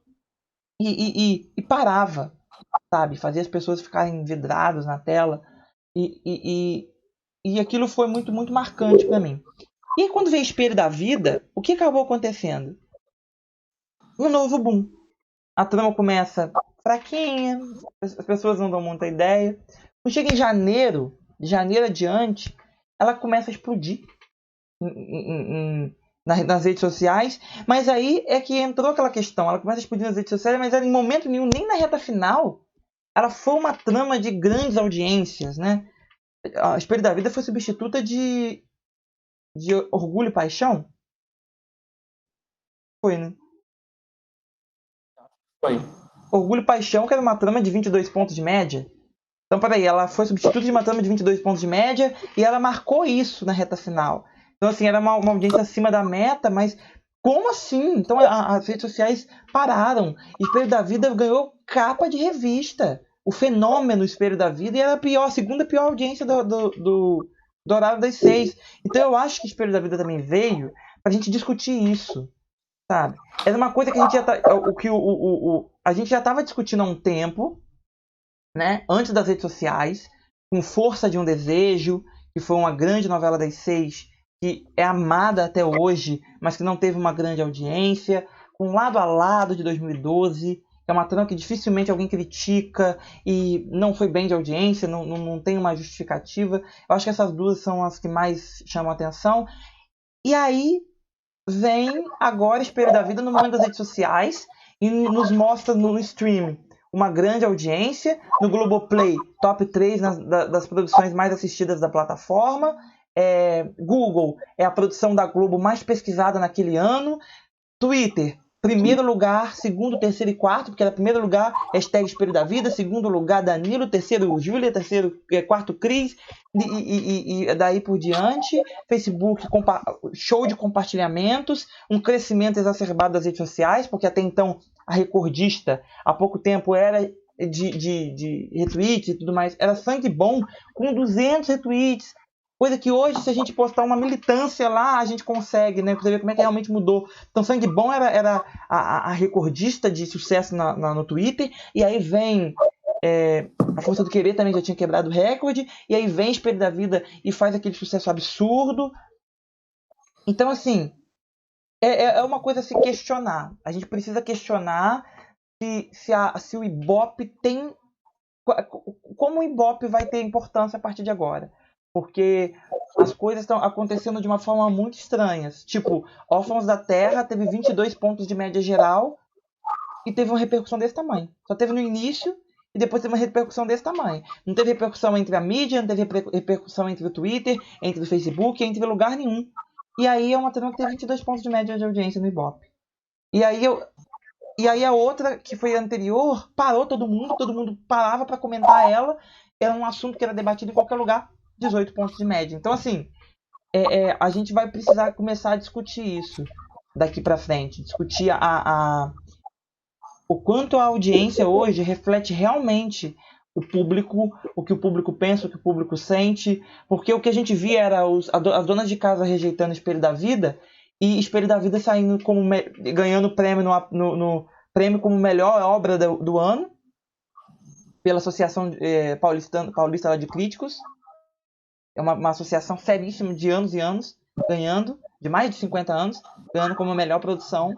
e parava, sabe? Fazia as pessoas ficarem vidradas na tela. E, e, e aquilo foi muito, muito marcante para mim. E aí, quando veio Espelho da Vida, o que acabou acontecendo? Um novo boom. A trama começa fraquinha, as pessoas não dão muita ideia. Quando chega em janeiro, de janeiro adiante, ela começa a explodir nas redes sociais, mas aí é que entrou aquela questão, ela começa a explodir nas redes sociais, mas ela, em momento nenhum, nem na reta final, ela foi uma trama de grandes audiências, né? A Espelho da Vida foi substituta de Orgulho e Paixão? Foi, né? Foi. Orgulho e Paixão, que era uma trama de 22 pontos de média. Então, peraí, ela foi substituta de uma trama de 22 pontos de média e ela marcou isso na reta final. Então, assim, era uma audiência acima da meta, mas como assim? Então, as redes sociais pararam. Espelho da Vida ganhou capa de revista. O fenômeno Espelho da Vida, e era a segunda pior audiência do Horário das 6. Então, eu acho que Espelho da Vida também veio pra gente discutir isso, sabe? Era uma coisa que a gente já a gente já estava discutindo há um tempo, né? Antes das redes sociais, com Força de um Desejo, que foi uma grande novela das 6, que é amada até hoje, mas que não teve uma grande audiência, com Lado a Lado de 2012, que é uma trama que dificilmente alguém critica e não foi bem de audiência, não tem uma justificativa. Eu acho que essas duas são as que mais chamam a atenção. E aí vem agora Espelho da Vida no momento das redes sociais e nos mostra no streaming uma grande audiência, no Globoplay, top 3 das produções mais assistidas da plataforma. Google é a produção da Globo mais pesquisada naquele ano. Twitter, primeiro lugar, segundo, terceiro e quarto, porque era primeiro lugar, hashtag Espelho da Vida, segundo lugar, Danilo, terceiro, Júlia, terceiro, quarto, Cris, e daí por diante. Facebook, show de compartilhamentos, um crescimento exacerbado das redes sociais, porque até então a recordista, há pouco tempo, era de retweets e tudo mais, era Sangue Bom, com 200 retweets. Coisa que hoje, se a gente postar uma militância lá, a gente consegue, né? Pra você ver como é que realmente mudou. Então, Sangue Bom era a recordista de sucesso no Twitter. E aí vem A Força do Querer, também já tinha quebrado o recorde. E aí vem Espelho da Vida e faz aquele sucesso absurdo. Então, assim, é uma coisa a se questionar. A gente precisa questionar se o Ibope tem... Como o Ibope vai ter importância a partir de agora. Porque as coisas estão acontecendo de uma forma muito estranha. Tipo, Órfãos da Terra teve 22 pontos de média geral e teve uma repercussão desse tamanho. Só teve no início e depois teve uma repercussão desse tamanho. Não teve repercussão entre a mídia, não teve repercussão entre o Twitter, entre o Facebook, entre lugar nenhum. E aí é uma trama que teve 22 pontos de média de audiência no Ibope. E aí a outra, que foi a anterior, parou todo mundo parava para comentar ela. Era um assunto que era debatido em qualquer lugar. 18 pontos de média. Então, assim, a gente vai precisar começar a discutir isso daqui para frente. Discutir o quanto a audiência hoje reflete realmente o público, o que o público pensa, o que o público sente. Porque o que a gente via era as donas de casa rejeitando Espelho da Vida e Espelho da Vida saindo ganhando prêmio no prêmio como melhor obra do ano pela Associação Paulista de Críticos. É uma associação seríssima de anos e anos, ganhando, de mais de 50 anos, ganhando como melhor produção.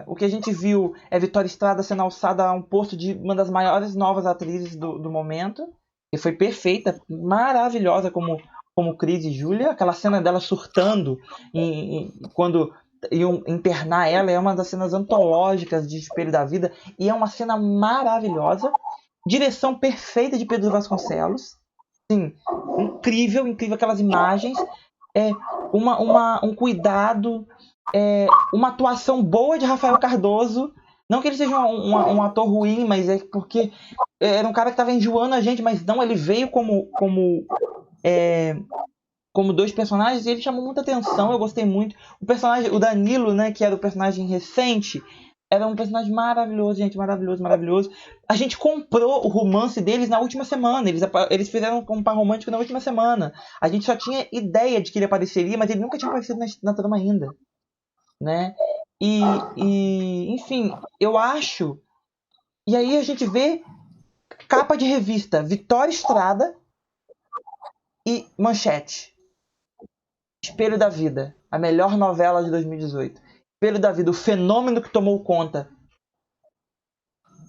O que a gente viu é Vitória Estrada sendo alçada a um posto de uma das maiores novas atrizes do momento. E foi perfeita, maravilhosa como Cris e Júlia. Aquela cena dela surtando quando iam internar ela é uma das cenas antológicas de Espelho da Vida. E é uma cena maravilhosa. Direção perfeita de Pedro Vasconcelos. Sim, incrível, incrível aquelas imagens. Um cuidado, uma atuação boa de Rafael Cardoso. Não que ele seja um ator ruim, mas é porque era um cara que estava enjoando a gente, mas não, ele veio como dois personagens e ele chamou muita atenção, eu gostei muito. O personagem, o Danilo, né, que era o personagem recente, era um personagem maravilhoso, gente, maravilhoso, maravilhoso. A gente comprou o romance deles na última semana, eles fizeram um par romântico na última semana. A gente só tinha ideia de que ele apareceria, mas ele nunca tinha aparecido na trama ainda, né? Enfim, eu acho. E aí a gente vê capa de revista Vitória Estrada e Manchete. Espelho da Vida, a melhor novela de 2018. Espelho da Vida, o fenômeno que tomou conta.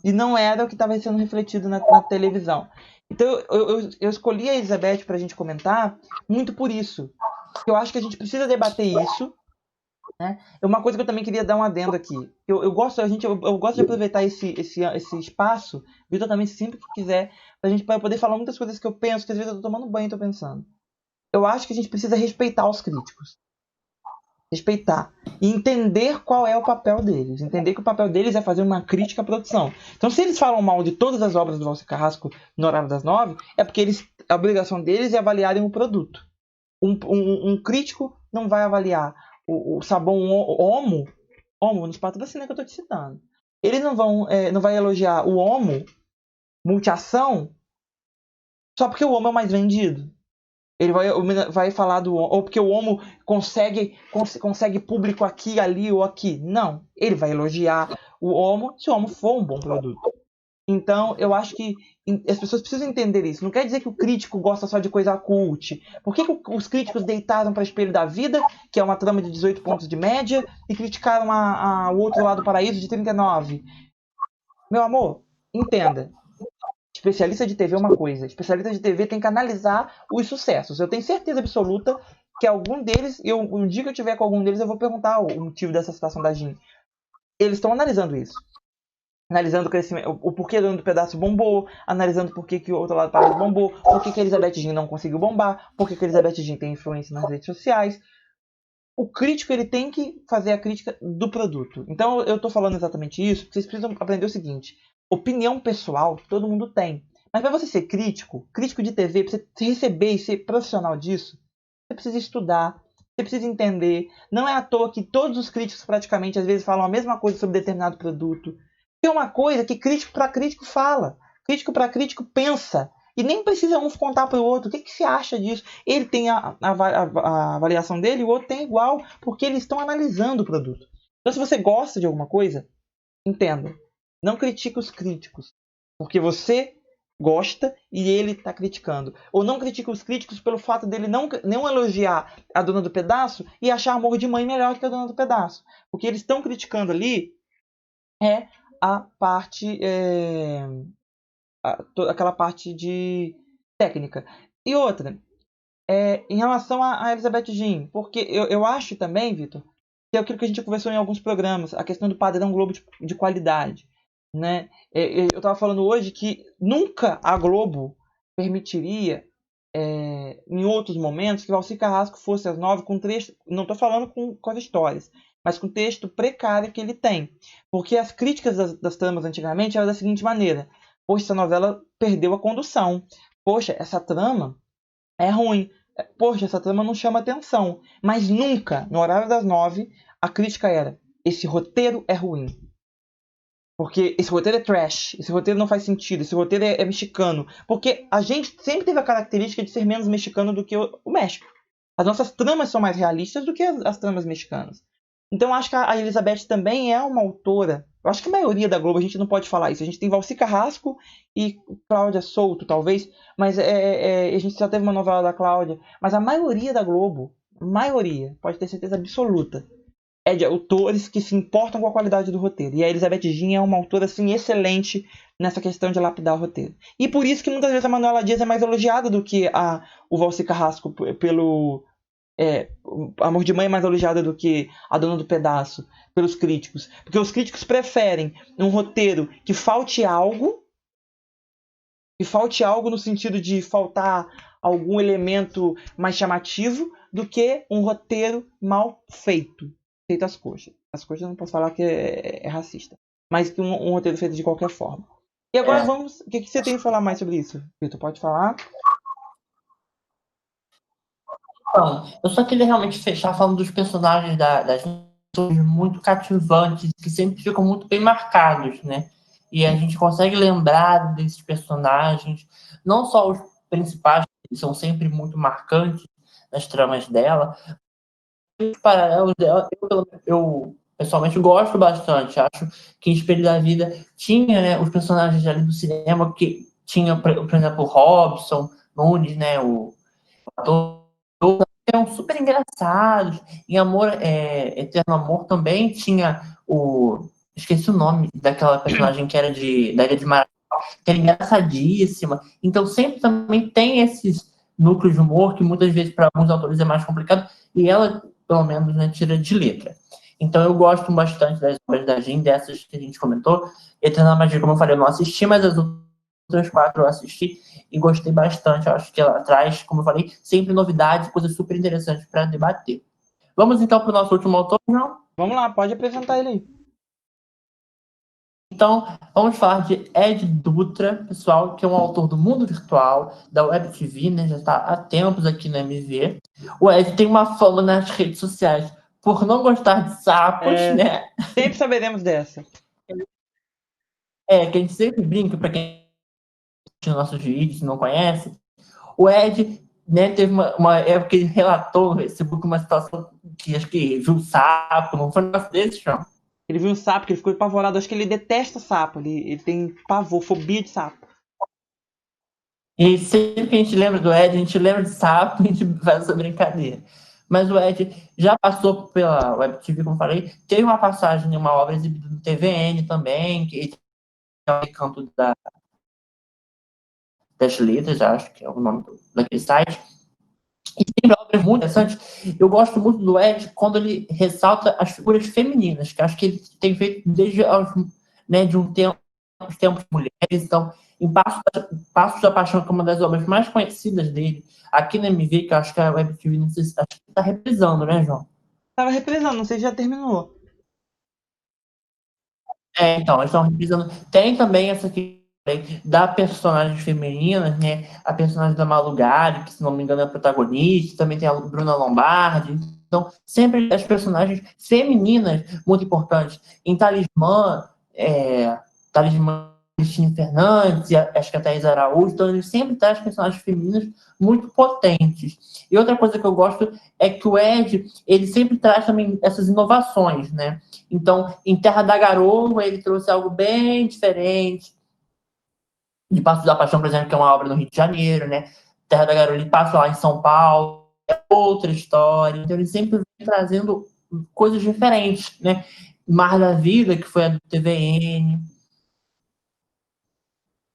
E não era o que estava sendo refletido na televisão. Então eu escolhi a Elizabeth para a gente comentar muito por isso. Eu acho que a gente precisa debater isso. Né? É uma coisa que eu também queria dar um adendo aqui. Eu gosto de aproveitar esse espaço, Vitor também sempre que quiser, para poder falar muitas coisas que eu penso, que às vezes eu estou tomando banho e estou pensando. Eu acho que a gente precisa respeitar os críticos. Respeitar. E entender qual é o papel deles. Entender que o papel deles é fazer uma crítica à produção. Então, se eles falam mal de todas as obras do Valci Carrasco no horário das 9, é porque a obrigação deles é avaliarem o produto. Um crítico não vai avaliar o sabão Omo, nos patrocínios que eu estou te citando. Eles não vai elogiar o Omo multiação só porque o Omo é o mais vendido. Ele vai falar do Omo, ou porque o Omo consegue público aqui, ali ou aqui. Não. Ele vai elogiar o Omo se o Omo for um bom produto. Então, eu acho que as pessoas precisam entender isso. Não quer dizer que o crítico gosta só de coisa cult. Por que os críticos deitaram para Espelho da Vida, que é uma trama de 18 pontos de média, e criticaram o Outro Lado do Paraíso de 39? Meu amor, entenda. Especialista de TV é uma coisa. Especialista de TV tem que analisar os sucessos. Eu tenho certeza absoluta que algum deles, um dia que eu tiver com algum deles, eu vou perguntar o motivo dessa situação da Jin. Eles estão analisando isso. Analisando o crescimento, o porquê do Dono do Pedaço bombou, analisando por que o Outro Lado do Paraíso bombou, por que a Elizabeth Jean não conseguiu bombar, por que a Elizabeth Jean tem influência nas redes sociais. O crítico ele tem que fazer a crítica do produto. Então eu estou falando exatamente isso, porque vocês precisam aprender o seguinte: opinião pessoal todo mundo tem. Mas para você ser crítico de TV, para você receber e ser profissional disso, você precisa estudar, você precisa entender. Não é à toa que todos os críticos praticamente às vezes falam a mesma coisa sobre determinado produto. É uma coisa que crítico para crítico fala. Crítico para crítico pensa. E nem precisa um contar para o outro. O que você acha disso? Ele tem a avaliação dele e o outro tem igual. Porque eles estão analisando o produto. Então, se você gosta de alguma coisa, entenda. Não critique os críticos. Porque você gosta e ele está criticando. Ou não critique os críticos pelo fato dele não elogiar a Dona do Pedaço e achar Amor de Mãe melhor que a Dona do Pedaço. Porque eles estão criticando ali a parte aquela parte de técnica. E outra, em relação a Elizabeth Jean, porque eu acho também, Vitor, que é aquilo que a gente conversou em alguns programas, a questão do padrão Globo de qualidade. Né? Eu estava falando hoje que nunca a Globo permitiria, em outros momentos, que Valci Carrasco fosse às 9 com trecho. Não estou falando com as histórias, mas com o texto precário que ele tem. Porque as críticas das tramas antigamente eram da seguinte maneira: poxa, essa novela perdeu a condução. Poxa, essa trama é ruim. Poxa, essa trama não chama atenção. Mas nunca, no horário das 9, a crítica era: esse roteiro é ruim. Porque esse roteiro é trash, esse roteiro não faz sentido, esse roteiro é mexicano. Porque a gente sempre teve a característica de ser menos mexicano do que o México. As nossas tramas são mais realistas do que as tramas mexicanas. Então eu acho que a Elizabeth também é uma autora. Eu acho que a maioria da Globo, a gente não pode falar isso. A gente tem Valci Carrasco e Cláudia Souto, talvez. Mas a gente já teve uma novela da Cláudia. Mas a maioria da Globo, pode ter certeza absoluta, é de autores que se importam com a qualidade do roteiro. E a Elizabeth Jean é uma autora assim, excelente nessa questão de lapidar o roteiro. E por isso que muitas vezes a Manuela Dias é mais elogiada do que o Valci Carrasco pelo... Amor de Mãe é mais elogiada do que A Dona do Pedaço pelos críticos. Porque os críticos preferem um roteiro que falte algo no sentido de faltar algum elemento mais chamativo do que um roteiro mal feito às coxas. As coxas eu não posso falar que é racista, mas que um roteiro feito de qualquer forma. E agora vamos... O que você tem a falar mais sobre isso, Vitor? Pode falar? Então, eu só queria realmente fechar falando dos personagens das pessoas muito cativantes, que sempre ficam muito bem marcados, né? E a gente consegue lembrar desses personagens, não só os principais, que são sempre muito marcantes nas tramas dela, os paralelos dela, eu pessoalmente gosto bastante. Acho que em Espelho da Vida tinha, né, os personagens ali do cinema, que tinha, por exemplo, o Robson Nunes, né, o ator, eram super engraçados. Em Eterno Amor também tinha o... Esqueci o nome daquela personagem que era da Ilha de Marajó, que era engraçadíssima. Então sempre também tem esses núcleos de humor que muitas vezes para alguns autores é mais complicado, e ela, pelo menos, né, tira de letra. Então eu gosto bastante das obras da Jean, dessas que a gente comentou. Eterna Magia, como eu falei, eu não assisti, mas as outras 4 eu assisti e gostei bastante. Eu acho que ela traz, como eu falei, sempre novidades, coisas super interessantes para debater. Vamos então para o nosso último autor, não? Vamos lá, pode apresentar ele aí. Então, vamos falar de Ed Dutra, pessoal, que é um autor do mundo virtual, da Web TV, né? Já está há tempos aqui na MV. O Ed tem uma fama nas redes sociais por não gostar de sapos, né? Sempre saberemos dessa. Que a gente sempre brinca, para quem assiste nossos vídeos não conhece. O Ed, né, teve uma época que ele relatou, recebeu uma situação que acho que viu sapo, não foi um negócio desse, João? Ele viu um sapo, que ele ficou apavorado. Acho que ele detesta sapo. Ele tem pavor, fobia de sapo. E sempre que a gente lembra do Ed, a gente lembra de sapo e a gente faz essa brincadeira. Mas o Ed já passou pela Web TV, como falei, teve uma passagem em uma obra exibida no TVN também, que é o Canto das Letras, acho que é o nome daquele site. E tem obras muito interessantes. Eu gosto muito do Ed quando ele ressalta as figuras femininas, que acho que ele tem feito desde né, de um tempo, os tempos de mulheres. Então, em Passos da Paixão, que é uma das obras mais conhecidas dele, aqui na MV, que eu acho que a Web TV, não sei se está reprisando, né, João? Tava reprisando, não sei se já terminou. Então, eles estão reprisando. Tem também essa aqui da personagens femininas, né? A personagem da Malu Gari, que se não me engano é a protagonista, também tem a Bruna Lombardi. Então, sempre as personagens femininas muito importantes. Em Talismã Cristina Fernandes, acho que a Thaís Araújo, então ele sempre traz personagens femininas muito potentes. E outra coisa que eu gosto é que o Ed, ele sempre traz também essas inovações, né? Então, em Terra da Garoa, ele trouxe algo bem diferente. De Passos da Paixão, por exemplo, que é uma obra no Rio de Janeiro, né? Terra da Garoa, ele passa lá em São Paulo, é outra história. Então, ele sempre vem trazendo coisas diferentes, né? Mar da Vida, que foi a do TVN.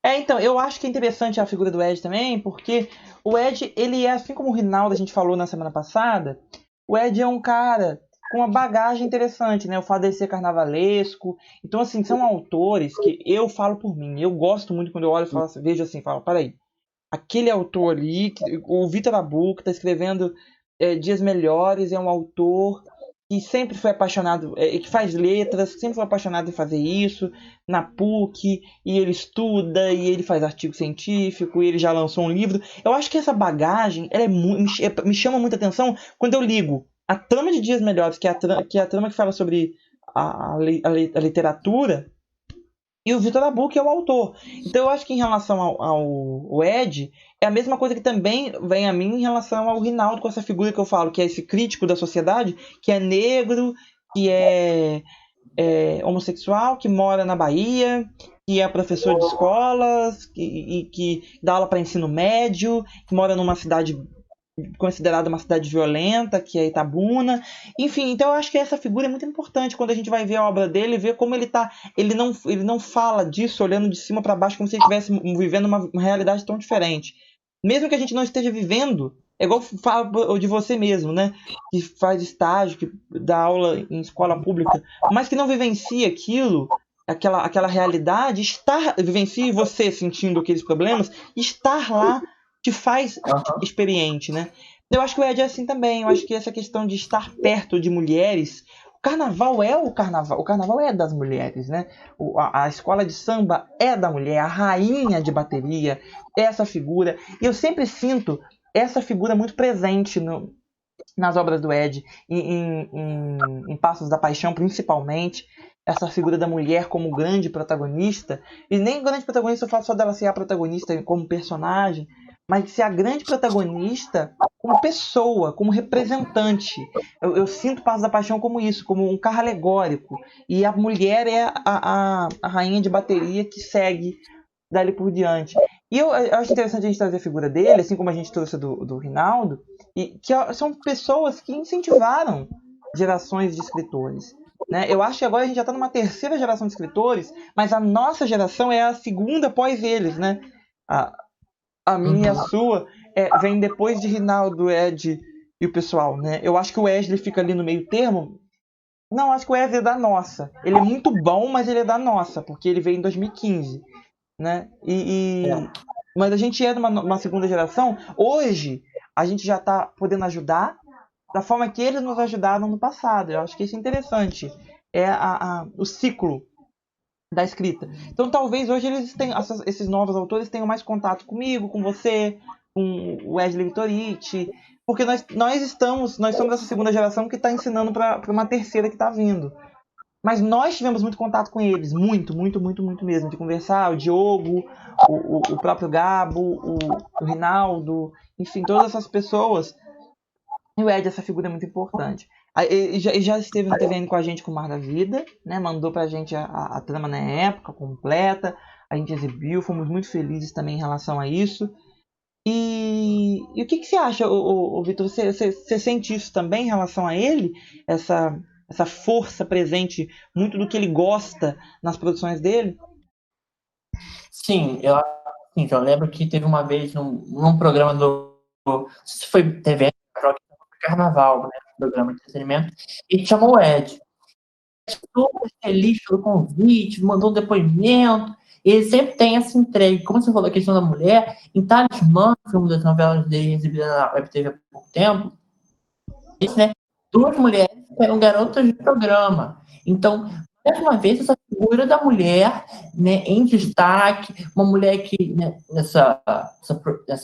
Então, eu acho que é interessante a figura do Ed também, porque o Ed, ele é, assim como o Rinaldo, a gente falou na semana passada, o Ed é um cara com uma bagagem interessante, né? O fato dele ser carnavalesco. Então, assim, são autores que eu falo por mim. Eu gosto muito quando eu olho e falo, vejo assim, falo, peraí, aquele autor ali, o Vitor Abu, que está escrevendo Dias Melhores, é um autor que sempre foi apaixonado, que faz letras, sempre foi apaixonado em fazer isso, na PUC, e ele estuda, e ele faz artigo científico, e ele já lançou um livro. Eu acho que essa bagagem, ela me chama muita atenção quando eu ligo a trama de Dias Melhores, que é a trama que fala sobre a literatura, e o Vitor Abu, que é o autor. Então eu acho que em relação ao Ed, é a mesma coisa que também vem a mim em relação ao Rinaldo, com essa figura que eu falo, que é esse crítico da sociedade, que é negro, que é homossexual, que mora na Bahia, que é professor de escolas, que dá aula para ensino médio, que mora numa cidade considerada uma cidade violenta, que é Itabuna. Enfim, então eu acho que essa figura é muito importante quando a gente vai ver a obra dele, ver como ele não fala disso olhando de cima para baixo, como se ele estivesse vivendo uma realidade tão diferente. Mesmo que a gente não esteja vivendo, é igual fala de você mesmo, né? Que faz estágio, que dá aula em escola pública, mas que não vivencia aquilo, aquela realidade, vivencie você sentindo aqueles problemas, estar lá te faz experiente, né? Eu acho que o Ed é assim também. Eu acho que essa questão de estar perto de mulheres. O carnaval é o carnaval. O carnaval é das mulheres, né? A escola de samba é da mulher. A rainha de bateria é essa figura. E eu sempre sinto essa figura muito presente nas obras do Ed. Em Passos da Paixão, principalmente. Essa figura da mulher como grande protagonista. E nem grande protagonista eu falo só dela ser a protagonista como personagem, mas de ser a grande protagonista como pessoa, como representante. Eu sinto Passos da Paixão como isso, como um carro alegórico. E a mulher é a rainha de bateria que segue dali por diante. E eu acho interessante a gente trazer a figura dele, assim como a gente trouxe do Rinaldo, e que são pessoas que incentivaram gerações de escritores. Né? Eu acho que agora a gente já está numa terceira geração de escritores, mas a nossa geração é a segunda após eles. Né? A minha e a sua vem depois de Rinaldo, Ed e o pessoal, né? Eu acho que o Wesley fica ali no meio termo. Não, acho que o Wesley é da nossa. Ele é muito bom, mas ele é da nossa, porque ele veio em 2015, né? Mas a gente é de uma segunda geração. Hoje, a gente já está podendo ajudar da forma que eles nos ajudaram no passado. Eu acho que isso é interessante. É o ciclo da escrita. Então talvez hoje esses novos autores tenham mais contato comigo, com você, com o Wesley Vitoriti, porque nós somos essa segunda geração que está ensinando para uma terceira que está vindo. Mas nós tivemos muito contato com eles, muito mesmo, de conversar, o Diogo, o próprio Gabo, o Rinaldo, enfim, todas essas pessoas. E o Ed, essa figura é muito importante. Ele já esteve no TVN com a gente com o Mar da Vida, né? Mandou pra gente a trama na época, completa. A gente exibiu, fomos muito felizes também em relação a isso. E o que você acha, Vitor? Você sente isso também em relação a ele? Essa força presente, muito do que ele gosta nas produções dele? Sim, eu lembro que teve uma vez num programa se foi TVN, Carnaval, né? Programa de entretenimento, e chamou o Ed. Super feliz pelo convite, mandou um depoimento. Ele sempre tem essa entrega. Como você falou a questão da mulher, em Talismã, filme das novelas dele exibida na Web TV há pouco tempo, isso, né? Duas mulheres que eram garotas de programa. Então, mais uma vez, essa figura da mulher, né, em destaque, uma mulher que, né, nessa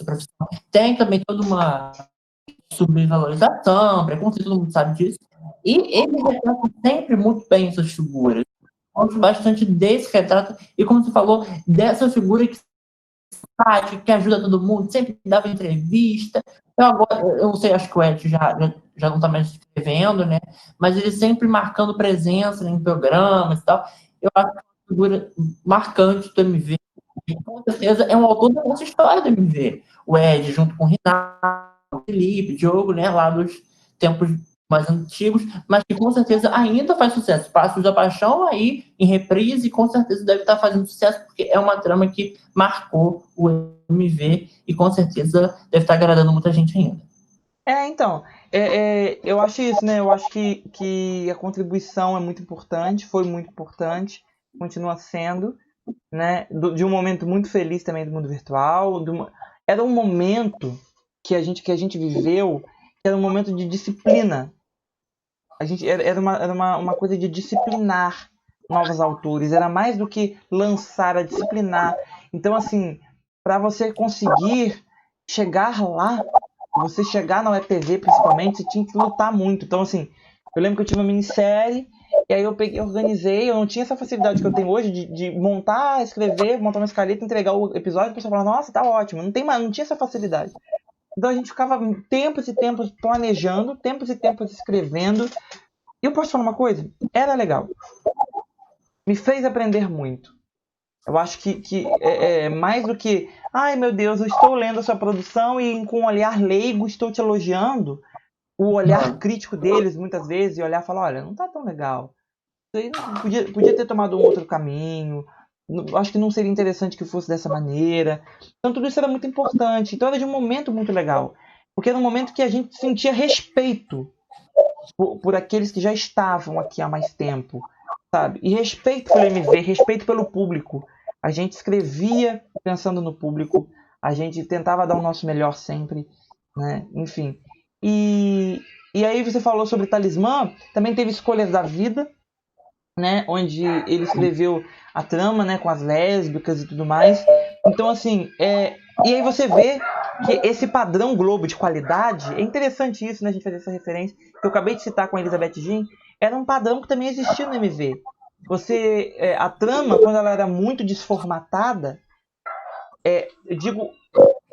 profissão tem também toda uma subvalorização, preconceito, todo mundo sabe disso. E ele retrata sempre muito bem essas figuras. Gosto bastante desse retrato. E como você falou, dessa figura que ajuda todo mundo, sempre dava entrevista. Eu não sei, acho que o Ed já não está mais escrevendo, né? Mas ele sempre marcando presença em programas e tal. Eu acho que é uma figura marcante do MV. E, com certeza é um autor da nossa história do MV. O Ed, junto com o Renato, Felipe, Diogo, né? Lá dos tempos mais antigos, mas que com certeza ainda faz sucesso. Passos da Paixão aí em reprise, com certeza deve estar fazendo sucesso, porque é uma trama que marcou o MV e com certeza deve estar agradando muita gente ainda. Então, eu acho isso, né? Eu acho que a contribuição é muito importante, foi muito importante, continua sendo, né? De um momento muito feliz também do mundo virtual. Era um momento que a gente viveu, que era um momento de disciplina. Era uma coisa de disciplinar novos autores, era mais do que lançar, a disciplinar. Então, assim, para você conseguir chegar lá, você chegar na Web TV principalmente, você tinha que lutar muito. Então, assim, eu lembro que eu tive uma minissérie, e aí eu organizei, eu não tinha essa facilidade que eu tenho hoje de montar, escrever, montar uma escaleta, entregar o episódio, e a pessoa fala, nossa, tá ótimo. Não tinha essa facilidade. Então a gente ficava tempos e tempos planejando, tempos e tempos escrevendo. E eu posso falar uma coisa? Era legal. Me fez aprender muito. Eu acho que é mais do que, ai meu Deus, eu estou lendo a sua produção e com um olhar leigo estou te elogiando. O olhar crítico deles, muitas vezes, e olhar e falar, olha, não tá tão legal. Isso aí podia ter tomado um outro caminho. Acho que não seria interessante que fosse dessa maneira. Então tudo isso era muito importante. Então era de um momento muito legal. Porque era um momento que a gente sentia respeito por aqueles que já estavam aqui há mais tempo, sabe? E respeito pelo MV, respeito pelo público. A gente escrevia pensando no público, a gente tentava dar o nosso melhor sempre, né? Enfim. E aí você falou sobre Talismã, também teve Escolhas da Vida, né? Onde ele escreveu a trama, né? Com as lésbicas e tudo mais. Então, assim, e aí você vê que esse padrão Globo de qualidade, é interessante isso, né? A gente fazer essa referência, que eu acabei de citar com a Elizabeth Jean, era um padrão que também existia no MV. A trama, quando ela era muito desformatada, eu digo,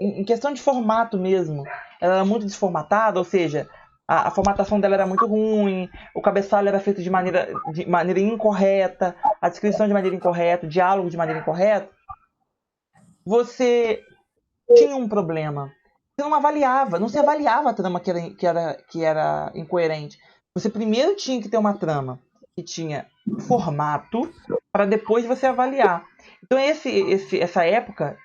em questão de formato mesmo, ela era muito desformatada, ou seja, a formatação dela era muito ruim, o cabeçalho era feito de maneira incorreta, a descrição de maneira incorreta, o diálogo de maneira incorreta, você tinha um problema. Você não se avaliava a trama que era incoerente. Você primeiro tinha que ter uma trama que tinha formato para depois você avaliar. Então essa época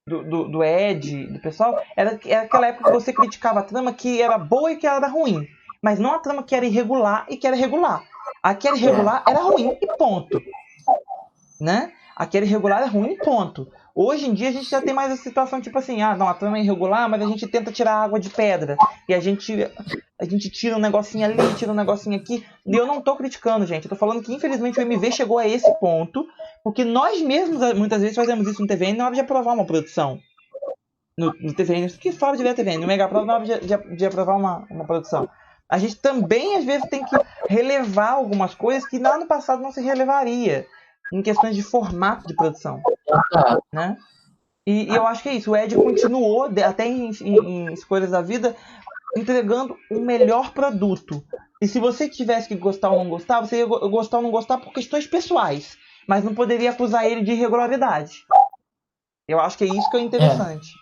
do Ed, do pessoal, era aquela época que você criticava a trama que era boa e que era ruim. Mas não a trama que era irregular e que era regular. A que era irregular era ruim e ponto. Né? A que era irregular é ruim e ponto. Hoje em dia a gente já tem mais a situação tipo assim, não, a trama é irregular, mas a gente tenta tirar água de pedra. E a gente tira um negocinho ali, tira um negocinho aqui. E eu não tô criticando, gente. Eu tô falando que infelizmente o MV chegou a esse ponto, porque nós mesmos muitas vezes fazemos isso no TVN na hora de aprovar uma produção. No TVN, que fala de ver a TVN, no Megaprova na hora de aprovar uma produção. A gente também às vezes tem que relevar algumas coisas que lá no passado não se relevaria em questões de formato de produção, né? E eu acho que é isso. O Ed continuou, até em Escolhas da Vida, entregando o melhor produto. E se você tivesse que gostar ou não gostar, você ia gostar ou não gostar por questões pessoais. Mas não poderia acusar ele de irregularidade. Eu acho que é isso que é interessante.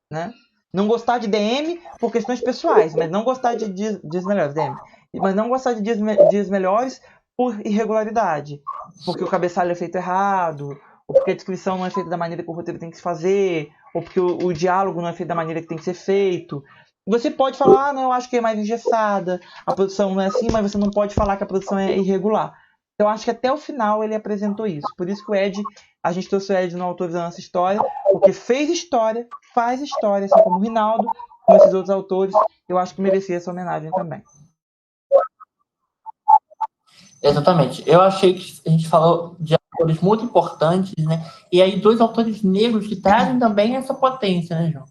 Né? Não gostar de DM por questões pessoais, mas não gostar de dias melhores, DM. Mas não gostar de dias melhores por irregularidade. Porque o cabeçalho é feito errado, ou porque a descrição não é feita da maneira que o roteiro tem que se fazer, ou porque o diálogo não é feito da maneira que tem que ser feito. Você pode falar, não, eu acho que é mais engessada, a produção não é assim, mas você não pode falar que a produção é irregular. Então acho que até o final ele apresentou isso. Por isso que a gente trouxe o Ed no autor da nossa história, porque fez história, faz história, assim como o Rinaldo, como esses outros autores, eu acho que merecia essa homenagem também. Exatamente. Eu achei que a gente falou de autores muito importantes, né? E aí 2 autores negros que trazem também essa potência, né, João?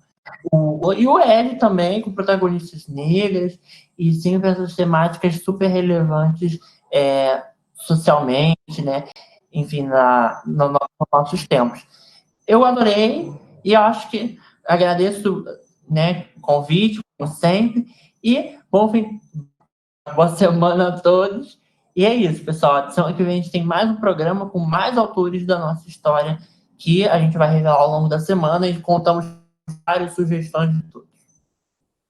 E o Ed também, com protagonistas negras, e sempre essas temáticas super relevantes socialmente, né? Enfim, nos nossos tempos. Eu adorei e acho que agradeço, né, o convite, como sempre, e boa semana a todos. E é isso, pessoal. Semana que vem a gente tem mais um programa com mais autores da nossa história que a gente vai revelar ao longo da semana e contamos várias sugestões de tudo.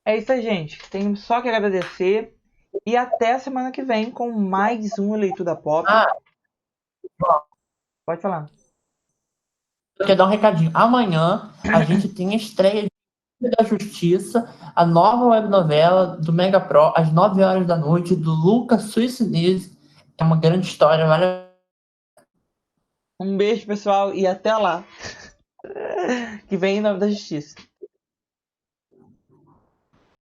É isso aí, gente. Tenho só que agradecer e até a semana que vem com mais uma Leitura Pop. Pode falar. Eu quero dar um recadinho. Amanhã a gente tem a estreia de da Justiça, a nova webnovela do Mega Pro, às 9 horas da noite, do Lucas Suicinese. É uma grande história, vale. Um beijo, pessoal, e até lá. Que vem em nome da justiça.